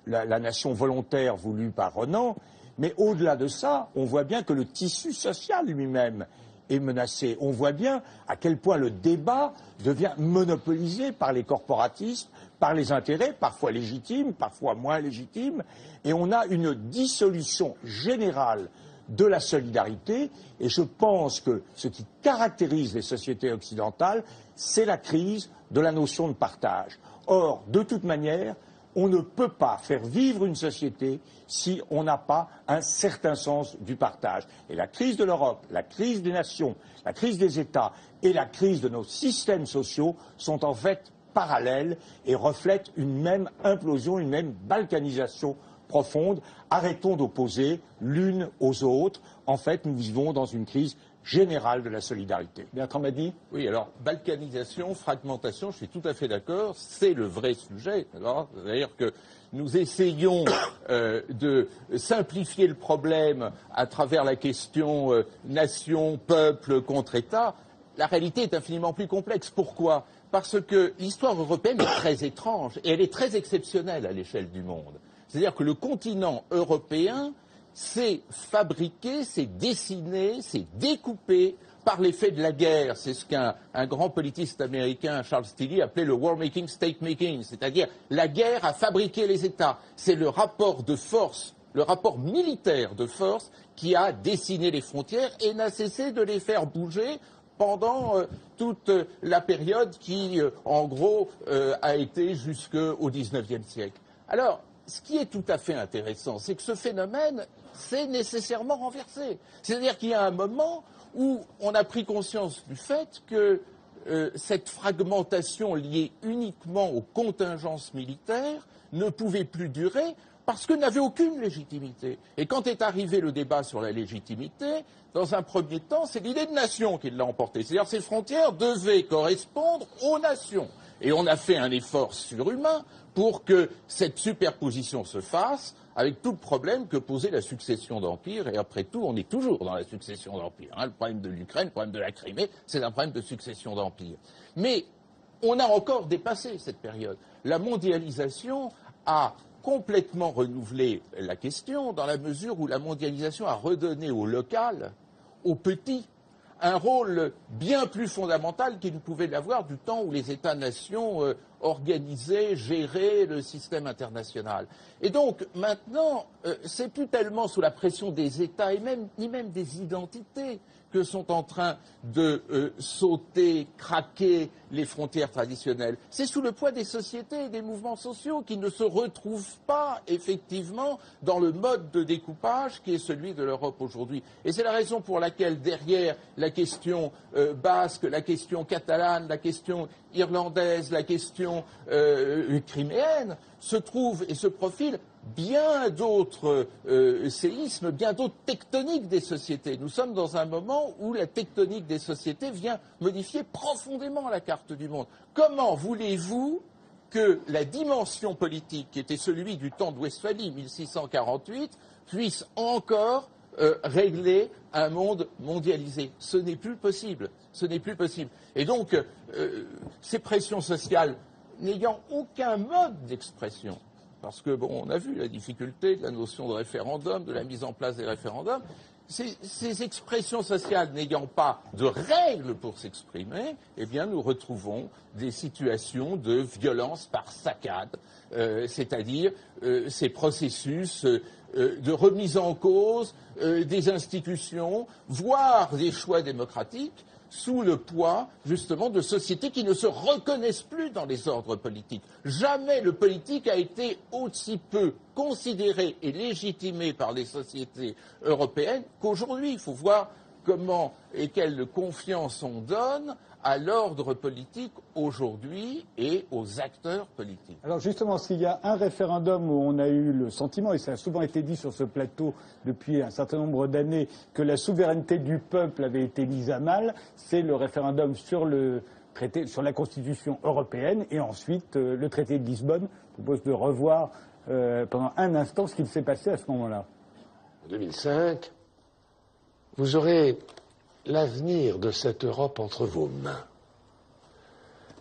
la nation volontaire voulue par Renan. Mais au-delà de ça, on voit bien que le tissu social lui-même est menacé. On voit bien à quel point le débat devient monopolisé par les corporatistes, par les intérêts, parfois légitimes, parfois moins légitimes, et on a une dissolution générale de la solidarité, et je pense que ce qui caractérise les sociétés occidentales, c'est la crise de la notion de partage. Or, de toute manière, on ne peut pas faire vivre une société si on n'a pas un certain sens du partage. Et la crise de l'Europe, la crise des nations, la crise des États et la crise de nos systèmes sociaux sont en fait parallèles et reflètent une même implosion, une même balkanisation profonde. Arrêtons d'opposer l'une aux autres. En fait, nous vivons dans une crise générale de la solidarité. Bertrand Badi ? Oui, alors, balkanisation, fragmentation, je suis tout à fait d'accord, c'est le vrai sujet. C'est-à-dire que nous essayons de simplifier le problème à travers la question nation, peuple contre État. La réalité est infiniment plus complexe. Pourquoi ? Parce que l'histoire européenne est très étrange et elle est très exceptionnelle à l'échelle du monde. C'est-à-dire que le continent européen s'est fabriqué, s'est dessiné, s'est découpé par l'effet de la guerre. C'est ce qu'un grand politiste américain, Charles Tilly, appelait le war-making, state-making. C'est-à-dire la guerre a fabriqué les États. C'est le rapport de force, le rapport militaire de force qui a dessiné les frontières et n'a cessé de les faire bouger pendant toute la période qui, en gros, a été jusqu'au XIXe siècle. Alors, ce qui est tout à fait intéressant, c'est que ce phénomène s'est nécessairement renversé. C'est-à-dire qu'il y a un moment où on a pris conscience du fait que cette fragmentation liée uniquement aux contingences militaires ne pouvait plus durer. parce que n'avait aucune légitimité. Et quand est arrivé le débat sur la légitimité, dans un premier temps, c'est l'idée de nation qui l'a emporté. C'est-à-dire que ces frontières devaient correspondre aux nations. Et on a fait un effort surhumain pour que cette superposition se fasse, avec tout le problème que posait la succession d'empires. Et après tout, on est toujours dans la succession d'empires. Le problème de l'Ukraine, le problème de la Crimée, c'est un problème de succession d'empires. Mais on a encore dépassé cette période. La mondialisation a complètement renouvelé la question, dans la mesure où la mondialisation a redonné au local, aux petits, un rôle bien plus fondamental qu'il ne pouvait l'avoir du temps où les États-nations organisaient, géraient le système international. Et donc maintenant, c'est plus tellement sous la pression des États ni même des identités que sont en train de sauter, craquer les frontières traditionnelles. C'est sous le poids des sociétés et des mouvements sociaux qui ne se retrouvent pas effectivement dans le mode de découpage qui est celui de l'Europe aujourd'hui. Et c'est la raison pour laquelle derrière la question basque, la question catalane, la question irlandaise, la question criméenne, se trouvent et se profilent bien d'autres séismes, bien d'autres tectoniques des sociétés. Nous sommes dans un moment où la tectonique des sociétés vient modifier profondément la carte du monde. Comment voulez-vous que la dimension politique, qui était celui du temps de Westphalie, 1648, puisse encore régler un monde mondialisé? Ce n'est plus possible. Ce n'est plus possible. Et donc, ces pressions sociales n'ayant aucun mode d'expression, parce que, bon, on a vu la difficulté de la notion de référendum, de la mise en place des référendums. Ces expressions sociales n'ayant pas de règles pour s'exprimer, eh bien, nous retrouvons des situations de violence par saccade, c'est-à-dire ces processus de remise en cause des institutions, voire des choix démocratiques, sous le poids, justement, de sociétés qui ne se reconnaissent plus dans les ordres politiques. Jamais le politique a été aussi peu considéré et légitimé par les sociétés européennes qu'aujourd'hui. Il faut voir comment et quelle confiance on donne à l'ordre politique aujourd'hui et aux acteurs politiques. Alors justement, s'il y a un référendum où on a eu le sentiment, et ça a souvent été dit sur ce plateau depuis un certain nombre d'années, que la souveraineté du peuple avait été mise à mal, c'est le référendum sur le traité, sur la Constitution européenne, et ensuite le traité de Lisbonne. Je propose de revoir pendant un instant ce qu'il s'est passé à ce moment-là. En 2005, vous aurez l'avenir de cette Europe entre vos mains.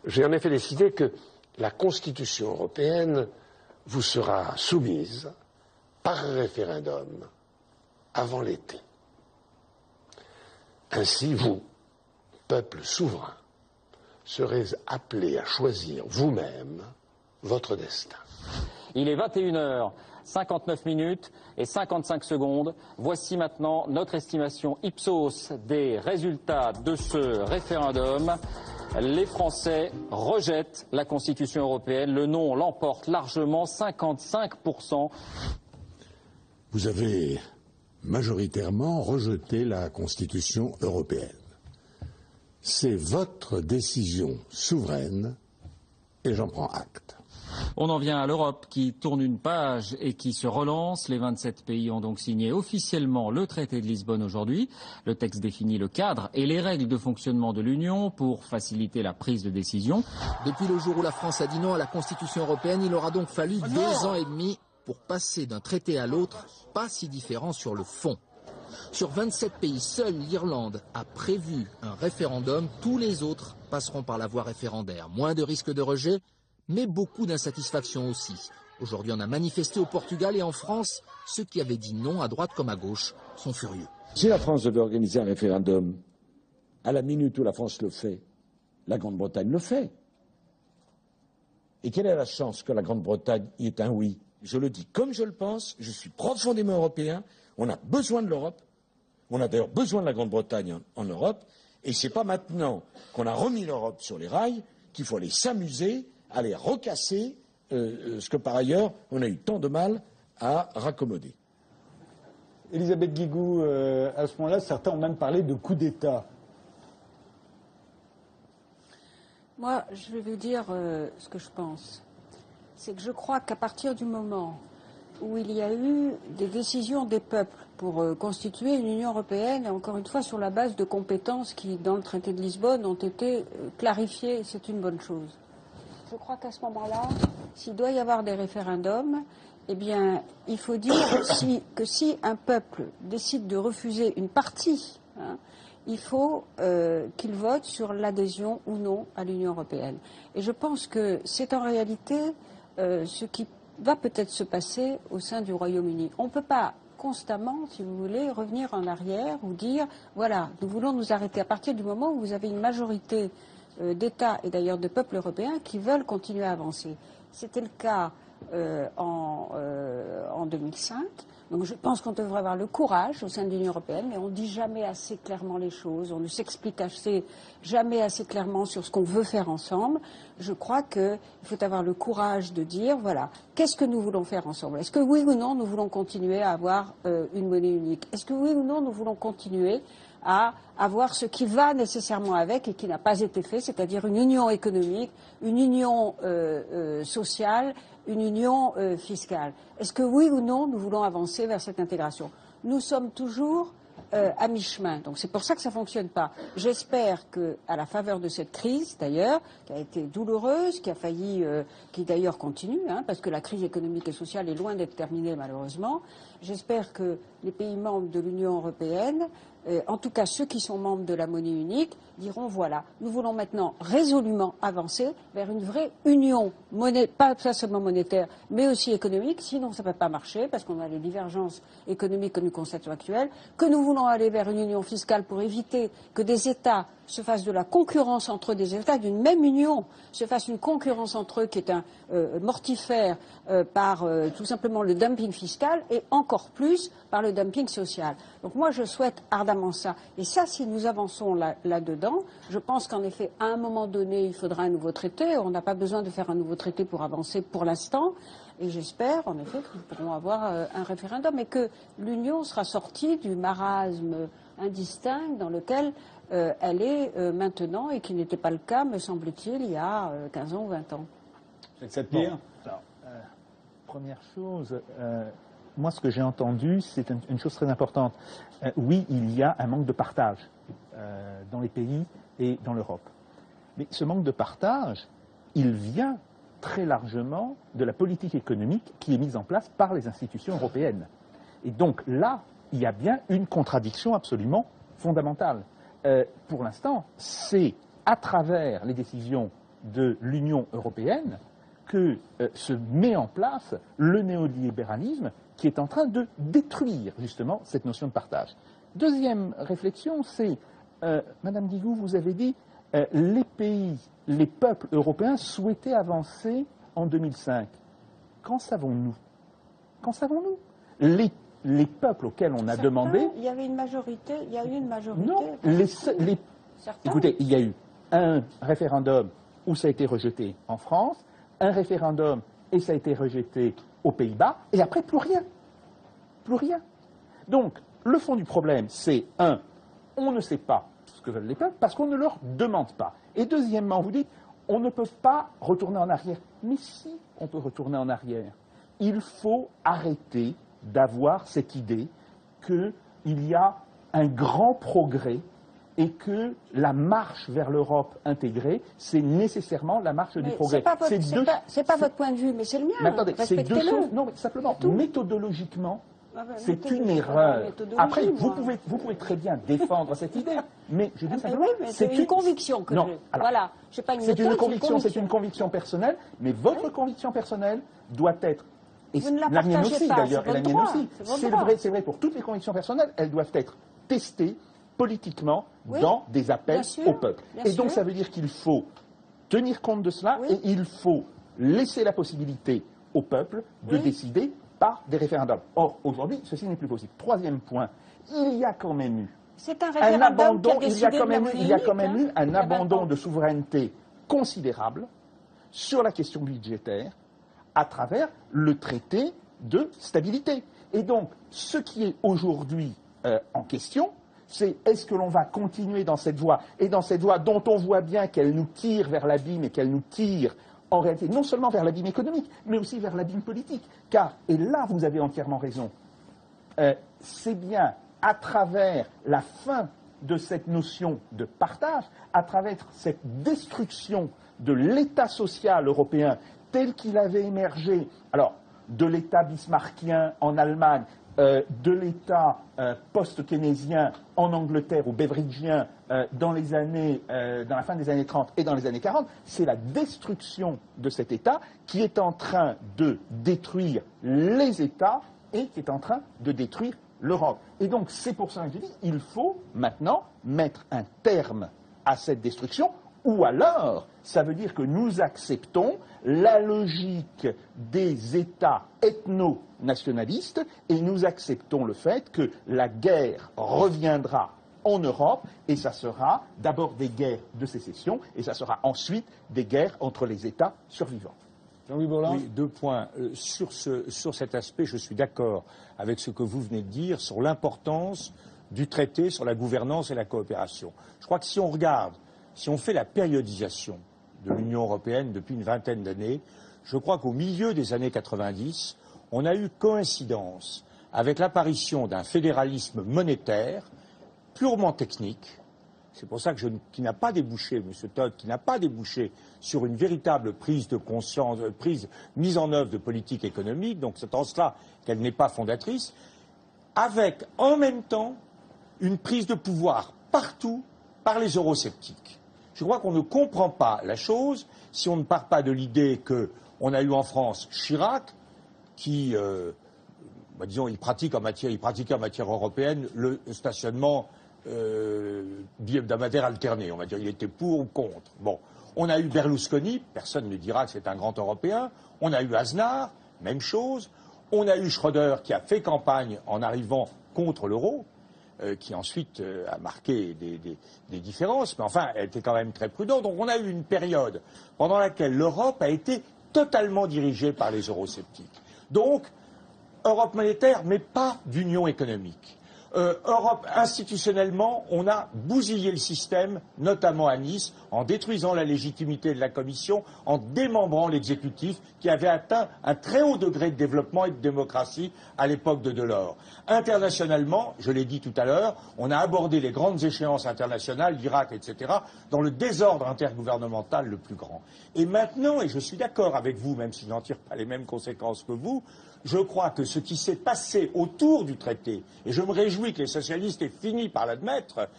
J'ai en effet décidé que la Constitution européenne vous sera soumise par référendum avant l'été. Ainsi, vous, peuple souverain, serez appelés à choisir vous-même votre destin. Il est 21h59 et 55 secondes. Voici maintenant notre estimation Ipsos des résultats de ce référendum. Les Français rejettent la Constitution européenne. Le non l'emporte largement, 55%. Vous avez majoritairement rejeté la Constitution européenne. C'est votre décision souveraine et j'en prends acte. On en vient à l'Europe qui tourne une page et qui se relance. Les 27 pays ont donc signé officiellement le traité de Lisbonne aujourd'hui. Le texte définit le cadre et les règles de fonctionnement de l'Union pour faciliter la prise de décision. Depuis le jour où la France a dit non à la Constitution européenne, il aura donc fallu 2 ans et demi pour passer d'un traité à l'autre, pas si différent sur le fond. Sur 27 pays, seule l'Irlande a prévu un référendum. Tous les autres passeront par la voie référendaire. Moins de risques de rejet, mais beaucoup d'insatisfaction aussi. Aujourd'hui, on a manifesté au Portugal et en France. Ceux qui avaient dit non, à droite comme à gauche, sont furieux. Si la France devait organiser un référendum, à la minute où la France le fait, la Grande-Bretagne le fait. Et quelle est la chance que la Grande-Bretagne y ait un oui? Je le dis comme je le pense, je suis profondément européen, on a besoin de l'Europe, on a d'ailleurs besoin de la Grande-Bretagne en Europe, et c'est pas maintenant qu'on a remis l'Europe sur les rails qu'il faut aller s'amuser, aller recasser ce que par ailleurs on a eu tant de mal à raccommoder. Elisabeth Guigou, à ce moment-là, certains ont même parlé de coup d'État. Moi, je vais vous dire ce que je pense. C'est que je crois qu'à partir du moment où il y a eu des décisions des peuples pour constituer une Union européenne, et encore une fois sur la base de compétences qui, dans le traité de Lisbonne, ont été clarifiées, et c'est une bonne chose. Je crois qu'à ce moment-là, s'il doit y avoir des référendums, eh bien, il faut dire que si un peuple décide de refuser une partie, il faut qu'il vote sur l'adhésion ou non à l'Union européenne. Et je pense que c'est en réalité ce qui va peut-être se passer au sein du Royaume-Uni. On ne peut pas constamment, si vous voulez, revenir en arrière ou dire, voilà, nous voulons nous arrêter à partir du moment où vous avez une majorité d'États et d'ailleurs de peuples européens qui veulent continuer à avancer. C'était le cas en 2005. Donc je pense qu'on devrait avoir le courage au sein de l'Union européenne, mais on ne dit jamais assez clairement les choses, on ne s'explique jamais assez clairement sur ce qu'on veut faire ensemble. Je crois qu'il faut avoir le courage de dire, voilà, qu'est-ce que nous voulons faire ensemble? Est-ce que oui ou non nous voulons continuer à avoir une monnaie unique? Est-ce que oui ou non nous voulons continuer à avoir ce qui va nécessairement avec et qui n'a pas été fait, c'est-à-dire une union économique, une union sociale, une union fiscale. Est-ce que oui ou non nous voulons avancer vers cette intégration? Nous sommes toujours à mi-chemin, donc c'est pour ça que ça ne fonctionne pas. J'espère qu'à la faveur de cette crise, d'ailleurs, qui a été douloureuse, qui d'ailleurs continue, parce que la crise économique et sociale est loin d'être terminée malheureusement, j'espère que les pays membres de l'Union européenne, en tout cas ceux qui sont membres de la monnaie unique, diront voilà, nous voulons maintenant résolument avancer vers une vraie union, pas seulement monétaire, mais aussi économique, sinon ça ne peut pas marcher, parce qu'on a les divergences économiques que nous constatons actuelles, que nous voulons aller vers une union fiscale pour éviter que des États se fassent de la concurrence entre eux, des États d'une même union, se fassent une concurrence entre eux qui est mortifère par tout simplement le dumping fiscal et encore plus par le dumping social. Donc moi je souhaite ardemment ça. Et ça, si nous avançons là-dedans, je pense qu'en effet, à un moment donné, il faudra un nouveau traité. On n'a pas besoin de faire un nouveau traité pour avancer pour l'instant. Et j'espère, en effet, que nous pourrons avoir un référendum et que l'Union sera sortie du marasme indistinct dans lequel elle est maintenant et qui n'était pas le cas, me semble-t-il, il y a 15 ans ou 20 ans. Première chose, moi ce que j'ai entendu, c'est une chose très importante. Oui, il y a un manque de partage dans les pays et dans l'Europe. Mais ce manque de partage, il vient très largement de la politique économique qui est mise en place par les institutions européennes. Et donc là, il y a bien une contradiction absolument fondamentale. Pour l'instant, c'est à travers les décisions de l'Union européenne que se met en place le néolibéralisme qui est en train de détruire justement cette notion de partage. Deuxième réflexion, c'est, Madame Guigou, vous avez dit, les peuples européens souhaitaient avancer en 2005. Qu'en savons-nous? Qu'en savons-nous? Les peuples auxquels on a demandé... Il y avait une majorité, il y a eu une majorité... Non, écoutez, il y a eu un référendum où ça a été rejeté en France, un référendum et ça a été rejeté aux Pays-Bas, et après plus rien. Plus rien. Donc, le fond du problème, c'est, on ne sait pas ce que veulent les peuples parce qu'on ne leur demande pas. Et deuxièmement, vous dites, on ne peut pas retourner en arrière. Mais si on peut retourner en arrière, il faut arrêter d'avoir cette idée qu'il y a un grand progrès et que la marche vers l'Europe intégrée, c'est nécessairement la marche du progrès. C'est pas votre point de vue, mais c'est le mien. Mais attendez, c'est deux choses. Non, mais simplement, méthodologiquement, c'est une erreur. Après, vous pouvez très bien défendre cette idée, mais je dis simplement, c'est une conviction que j'ai. Voilà, c'est une conviction personnelle, mais votre conviction personnelle doit être, et la mienne aussi d'ailleurs, et la mienne aussi. C'est vrai pour toutes les convictions personnelles, elles doivent être testées politiquement dans des appels au peuple. Et donc ça veut dire qu'il faut tenir compte de cela et il faut laisser la possibilité au peuple de décider par des référendums. Or, aujourd'hui, ceci n'est plus possible. Troisième point, il y a quand même eu un abandon, il y a quand même eu un abandon de souveraineté considérable sur la question budgétaire à travers le traité de stabilité. Et donc, ce qui est aujourd'hui en question, c'est est-ce que l'on va continuer dans cette voie, et dans cette voie dont on voit bien qu'elle nous tire vers l'abîme et qu'elle nous tire en réalité, non seulement vers l'abîme économique, mais aussi vers l'abîme politique. Car, et là vous avez entièrement raison, c'est bien à travers la fin de cette notion de partage, à travers cette destruction de l'État social européen tel qu'il avait émergé, alors de l'État bismarckien en Allemagne, de l'État post-keynésien en Angleterre ou beveridgien dans la fin des années 30 et dans les années 40, c'est la destruction de cet État qui est en train de détruire les États et qui est en train de détruire l'Europe. Et donc c'est pour ça que je dis il faut maintenant mettre un terme à cette destruction, ou alors ça veut dire que nous acceptons la logique des États ethno-nationalistes et nous acceptons le fait que la guerre reviendra en Europe et ça sera d'abord des guerres de sécession et ça sera ensuite des guerres entre les États survivants. Jean-Louis Borloo. Oui, 2 points. Sur cet aspect, je suis d'accord avec ce que vous venez de dire sur l'importance du traité sur la gouvernance et la coopération. Je crois que si on fait la périodisation de l'Union européenne depuis une vingtaine d'années, je crois qu'au milieu des années 90, on a eu coïncidence avec l'apparition d'un fédéralisme monétaire purement technique. C'est pour ça que qui n'a pas débouché, M. Todd, qui n'a pas débouché sur une véritable prise de conscience, mise en œuvre de politique économique, donc c'est en cela qu'elle n'est pas fondatrice, avec en même temps une prise de pouvoir partout par les eurosceptiques. Je crois qu'on ne comprend pas la chose si on ne part pas de l'idée qu'on a eu en France Chirac, qui, disons, il pratiquait en matière européenne le stationnement hebdomadaire alterné, on va dire, il était pour ou contre. Bon, on a eu Berlusconi, personne ne dira que c'est un grand Européen, on a eu Aznar, même chose, on a eu Schröder qui a fait campagne en arrivant contre l'euro, qui ensuite a marqué des différences, mais enfin, elle était quand même très prudente. Donc on a eu une période pendant laquelle l'Europe a été totalement dirigée par les eurosceptiques. Donc, Europe monétaire, mais pas d'union économique. Europe, institutionnellement, on a bousillé le système, notamment à Nice, en détruisant la légitimité de la Commission, en démembrant l'exécutif qui avait atteint un très haut degré de développement et de démocratie à l'époque de Delors. Internationalement, je l'ai dit tout à l'heure, on a abordé les grandes échéances internationales, l'Irak, etc., dans le désordre intergouvernemental le plus grand. Et maintenant, et je suis d'accord avec vous, même si je n'en tire pas les mêmes conséquences que vous, je crois que ce qui s'est passé autour du traité, et je me réjouis que les socialistes aient fini par l'admettre,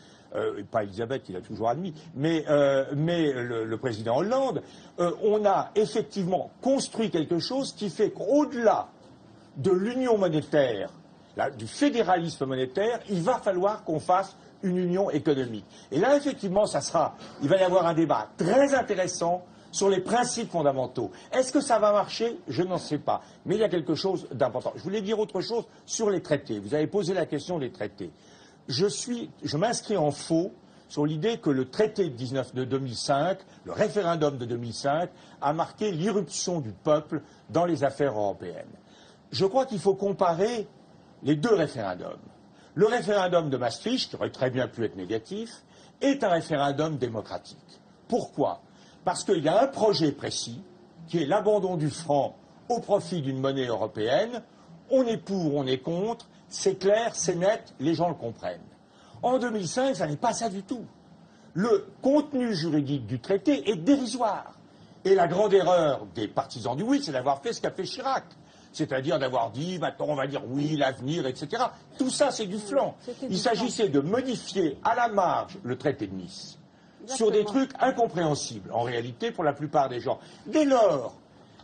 pas Elisabeth qui l'a toujours admis, mais le président Hollande, on a effectivement construit quelque chose qui fait qu'au-delà de l'union monétaire, du fédéralisme monétaire, il va falloir qu'on fasse une union économique. Et là, effectivement, il va y avoir un débat très intéressant sur les principes fondamentaux. Est-ce que ça va marcher? Je n'en sais pas. Mais il y a quelque chose d'important. Je voulais dire autre chose sur les traités. Vous avez posé la question des traités. Je m'inscris en faux sur l'idée que le traité de 2005, le référendum de 2005, a marqué l'irruption du peuple dans les affaires européennes. Je crois qu'il faut comparer les 2 référendums. Le référendum de Maastricht, qui aurait très bien pu être négatif, est un référendum démocratique. Pourquoi? Parce qu'il y a un projet précis, qui est l'abandon du franc au profit d'une monnaie européenne. On est pour, on est contre, c'est clair, c'est net, les gens le comprennent. En 2005, ça n'est pas ça du tout. Le contenu juridique du traité est dérisoire. Et la grande erreur des partisans du oui, c'est d'avoir fait ce qu'a fait Chirac. C'est-à-dire d'avoir dit, maintenant on va dire oui, l'avenir, etc. Tout ça, c'est du flan. Il s'agissait de modifier à la marge le traité de Nice. Sur des trucs incompréhensibles, en réalité, pour la plupart des gens. Dès lors,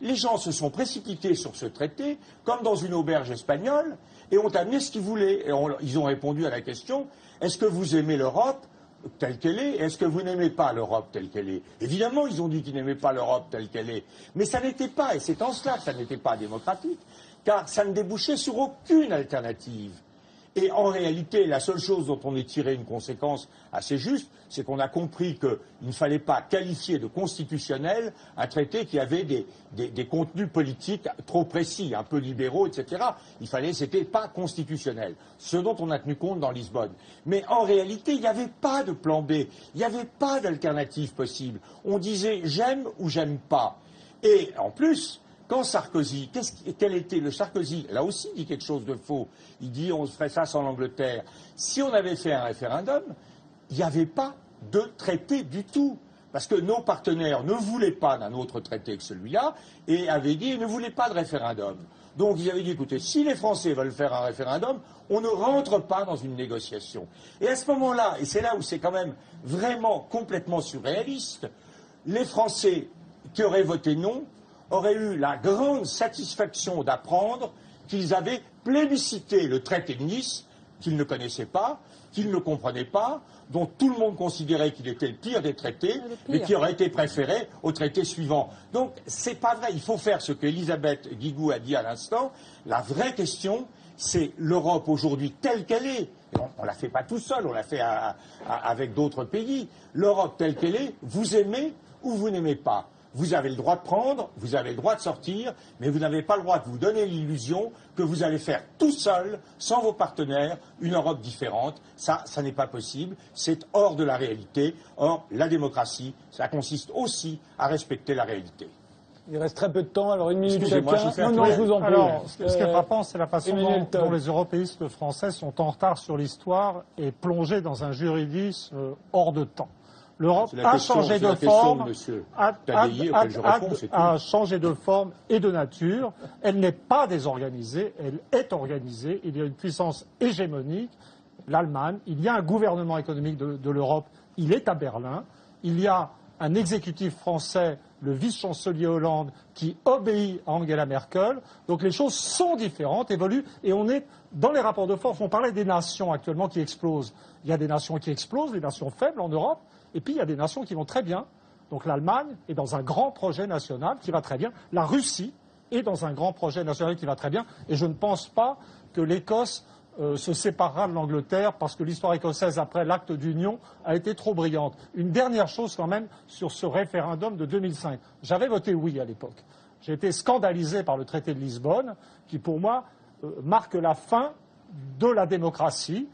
les gens se sont précipités sur ce traité, comme dans une auberge espagnole, et ont amené ce qu'ils voulaient. Et ils ont répondu à la question, est-ce que vous aimez l'Europe telle qu'elle est, et est-ce que vous n'aimez pas l'Europe telle qu'elle est? Évidemment, ils ont dit qu'ils n'aimaient pas l'Europe telle qu'elle est. Mais ça n'était pas, et c'est en cela que ça n'était pas démocratique, car ça ne débouchait sur aucune alternative. Et en réalité, la seule chose dont on ait tiré une conséquence assez juste, c'est qu'on a compris qu'il ne fallait pas qualifier de constitutionnel un traité qui avait des contenus politiques trop précis, un peu libéraux, etc. C'était pas constitutionnel. Ce dont on a tenu compte dans Lisbonne. Mais en réalité, il n'y avait pas de plan B. Il n'y avait pas d'alternative possible. On disait j'aime ou j'aime pas. Et en plus, quand Sarkozy, quel était le Sarkozy, là aussi, dit quelque chose de faux. Il dit on ferait ça sans l'Angleterre. Si on avait fait un référendum, il n'y avait pas de traité du tout. Parce que nos partenaires ne voulaient pas d'un autre traité que celui-là et avaient dit ils ne voulaient pas de référendum. Donc ils avaient dit écoutez, si les Français veulent faire un référendum, on ne rentre pas dans une négociation. Et à ce moment-là, et c'est là où c'est quand même vraiment complètement surréaliste, les Français qui auraient voté non auraient eu la grande satisfaction d'apprendre qu'ils avaient plébiscité le traité de Nice, qu'ils ne connaissaient pas, qu'ils ne comprenaient pas, dont tout le monde considérait qu'il était le pire des traités, mais qui aurait été préféré au traité suivant. Donc, c'est pas vrai. Il faut faire ce qu'Elisabeth Guigou a dit à l'instant. La vraie question, c'est l'Europe aujourd'hui telle qu'elle est. On ne la fait pas tout seul, on la fait avec d'autres pays. L'Europe telle qu'elle est, vous aimez ou vous n'aimez pas. Vous avez le droit de prendre, vous avez le droit de sortir, mais vous n'avez pas le droit de vous donner l'illusion que vous allez faire tout seul, sans vos partenaires, une Europe différente. Ça n'est pas possible. C'est hors de la réalité. Or, la démocratie, ça consiste aussi à respecter la réalité. Il reste très peu de temps, alors 1 minute Excusez-moi, chacun. Non, je vous en prie. Alors, ce qui est frappant, c'est la façon dont les européistes français sont en retard sur l'histoire et plongés dans un juridisme hors de temps. L'Europe a changé de forme, a changé de forme et de nature. Elle n'est pas désorganisée, elle est organisée. Il y a une puissance hégémonique, l'Allemagne. Il y a un gouvernement économique de l'Europe, il est à Berlin. Il y a un exécutif français, le vice-chancelier Hollande, qui obéit à Angela Merkel. Donc les choses sont différentes, évoluent, et on est dans les rapports de force. On parlait des nations actuellement qui explosent. Il y a des nations qui explosent, des nations faibles en Europe. Et puis, il y a des nations qui vont très bien. Donc, l'Allemagne est dans un grand projet national qui va très bien. La Russie est dans un grand projet national qui va très bien. Et je ne pense pas que l'Écosse se séparera de l'Angleterre parce que l'histoire écossaise, après l'acte d'union, a été trop brillante. Une dernière chose, quand même, sur ce référendum de 2005. J'avais voté oui à l'époque. J'ai été scandalisé par le traité de Lisbonne, qui, pour moi, marque la fin de la démocratie,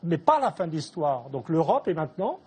mais pas la fin de l'histoire. Donc, l'Europe est maintenant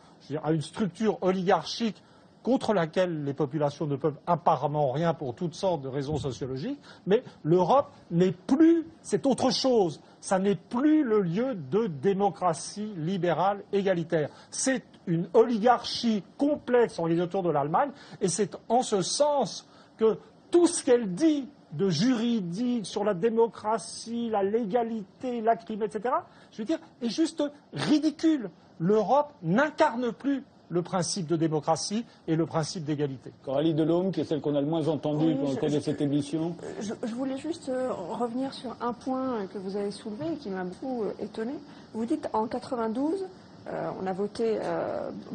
à une structure oligarchique contre laquelle les populations ne peuvent apparemment rien pour toutes sortes de raisons sociologiques, mais l'Europe n'est plus, c'est autre chose, ça n'est plus le lieu de démocratie libérale égalitaire. C'est une oligarchie complexe organisée autour de l'Allemagne, et c'est en ce sens que tout ce qu'elle dit de juridique sur la démocratie, la légalité, la crime, etc., je veux dire, est juste ridicule. L'Europe n'incarne plus le principe de démocratie et le principe d'égalité. Coralie Delhomme, qui est celle qu'on a le moins entendue dans le cours de cette émission. Je voulais juste revenir sur un point que vous avez soulevé et qui m'a beaucoup étonné. Vous dites en 92, on a voté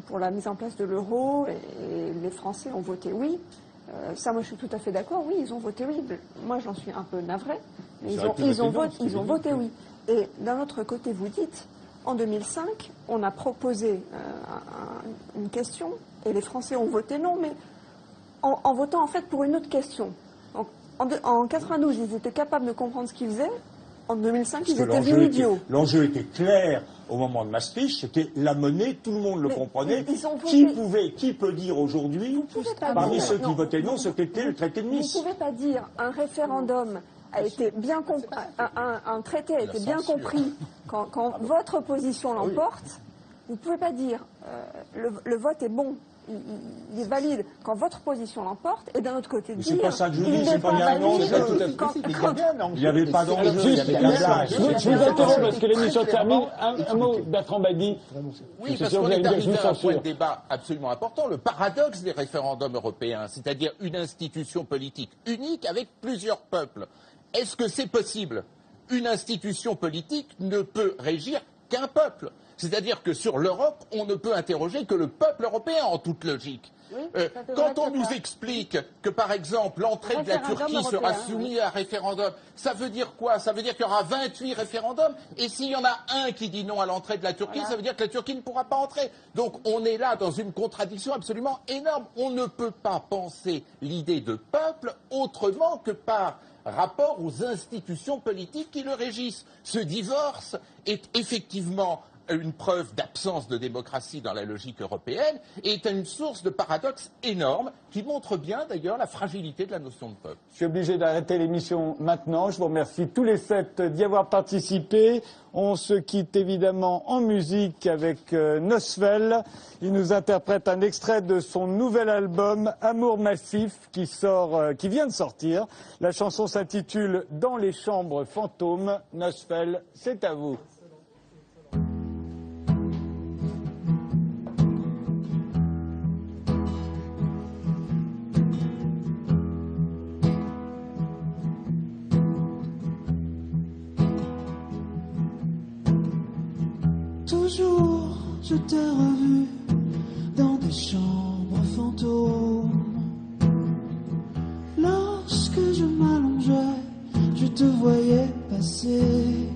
pour la mise en place de l'euro et les Français ont voté oui. Ça, moi, je suis tout à fait d'accord. Oui, ils ont voté oui. Moi, j'en suis un peu navrée. Mais ils ont voté oui. Et d'un autre côté, vous dites, en 2005, on a proposé une question et les Français ont voté non, mais en votant en fait pour une autre question. Donc, en 92, ils étaient capables de comprendre ce qu'ils faisaient. En 2005, ils étaient venus idiots. L'enjeu était clair au moment de Maastricht, c'était la monnaie, tout le monde le comprenait. Qui peut dire aujourd'hui, parmi ceux qui votaient non, ce qu'était le traité de Nice? Vous ne pouvez pas dire un référendum a été bien un traité a été bien compris quand votre position l'emporte. Vous ne pouvez pas dire le vote est bon, il est valide quand votre position l'emporte, et d'un autre côté dire c'est pas ça que je dis, c'est pas bien il n'y avait pas d'enjeu. Je vous interromps parce que l'émission termine. Un mot, Bertrand Badi. Oui, parce qu'on est arrivé à un point de débat absolument important, le paradoxe des référendums européens, c'est-à-dire une institution politique unique avec plusieurs peuples. Est-ce que c'est possible? Une institution politique ne peut régir qu'un peuple. C'est-à-dire que sur l'Europe, on ne peut interroger que le peuple européen en toute logique. Oui, quand on nous explique que, par exemple, l'entrée de la Turquie sera soumise à un référendum, ça veut dire quoi? Ça veut dire qu'il y aura 28 référendums, et s'il y en a un qui dit non à l'entrée de la Turquie, ça veut dire que la Turquie ne pourra pas entrer. Donc on est là dans une contradiction absolument énorme. On ne peut pas penser l'idée de peuple autrement que par rapport aux institutions politiques qui le régissent. Ce divorce est effectivement une preuve d'absence de démocratie dans la logique européenne et est une source de paradoxes énormes qui montre bien d'ailleurs la fragilité de la notion de peuple. Je suis obligé d'arrêter l'émission maintenant. Je vous remercie tous les 7 d'y avoir participé. On se quitte évidemment en musique avec Nosfell. Il nous interprète un extrait de son nouvel album Amour massif qui vient de sortir. La chanson s'intitule Dans les chambres fantômes. Nosfell, c'est à vous. Toujours je t'ai revu dans des chambres fantômes. Lorsque je m'allongeais, je te voyais passer.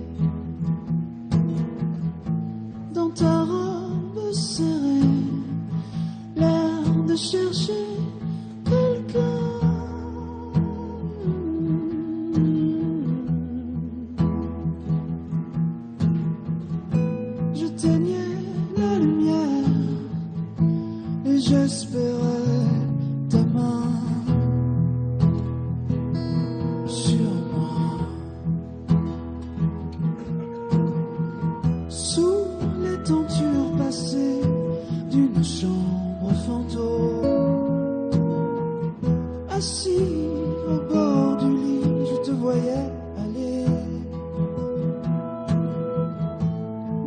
Dans ta robe serrée, l'air de chercher quelqu'un. Je teignais la lumière et j'espérais ta main sur moi. Sous les tentures passées d'une chambre fantôme, assis au bord du lit, je te voyais aller.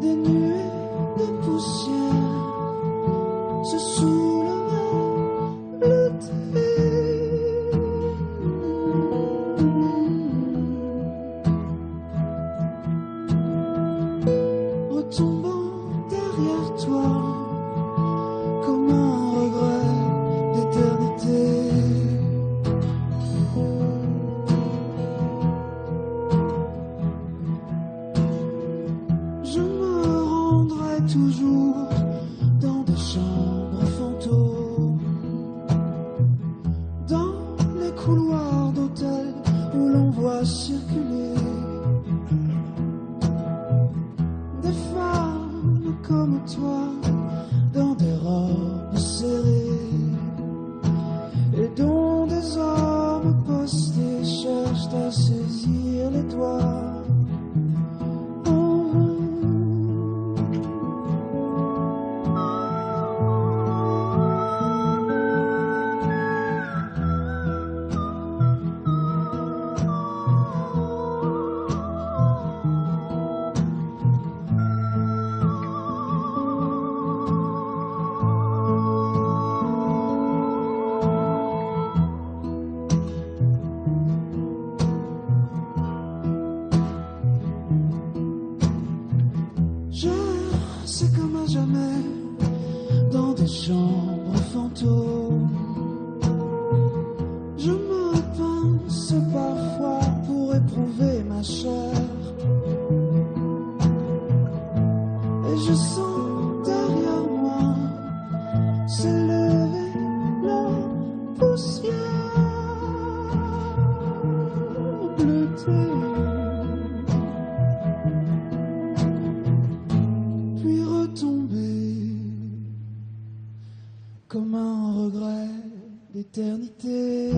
Des nuées de poussière se soulevaient, bleutées. Retombant derrière toi, comme un regret d'éternité. Je me rendrai toujours dans des chambres fantômes, dans les couloirs d'hôtels où l'on voit circuler des femmes comme toi dans des robes serrées et dont des hommes postés cherchent à saisir les doigts. Je sais comme à jamais dans des chambres fantômes. Je me pince parfois pour éprouver ma chair. Et je sens derrière moi s'élever la poussière bleutée. Puis retomber comme un regret d'éternité.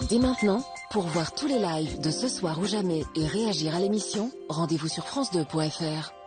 Dès maintenant, pour voir tous les lives de Ce soir ou jamais et réagir à l'émission, rendez-vous sur France2.fr.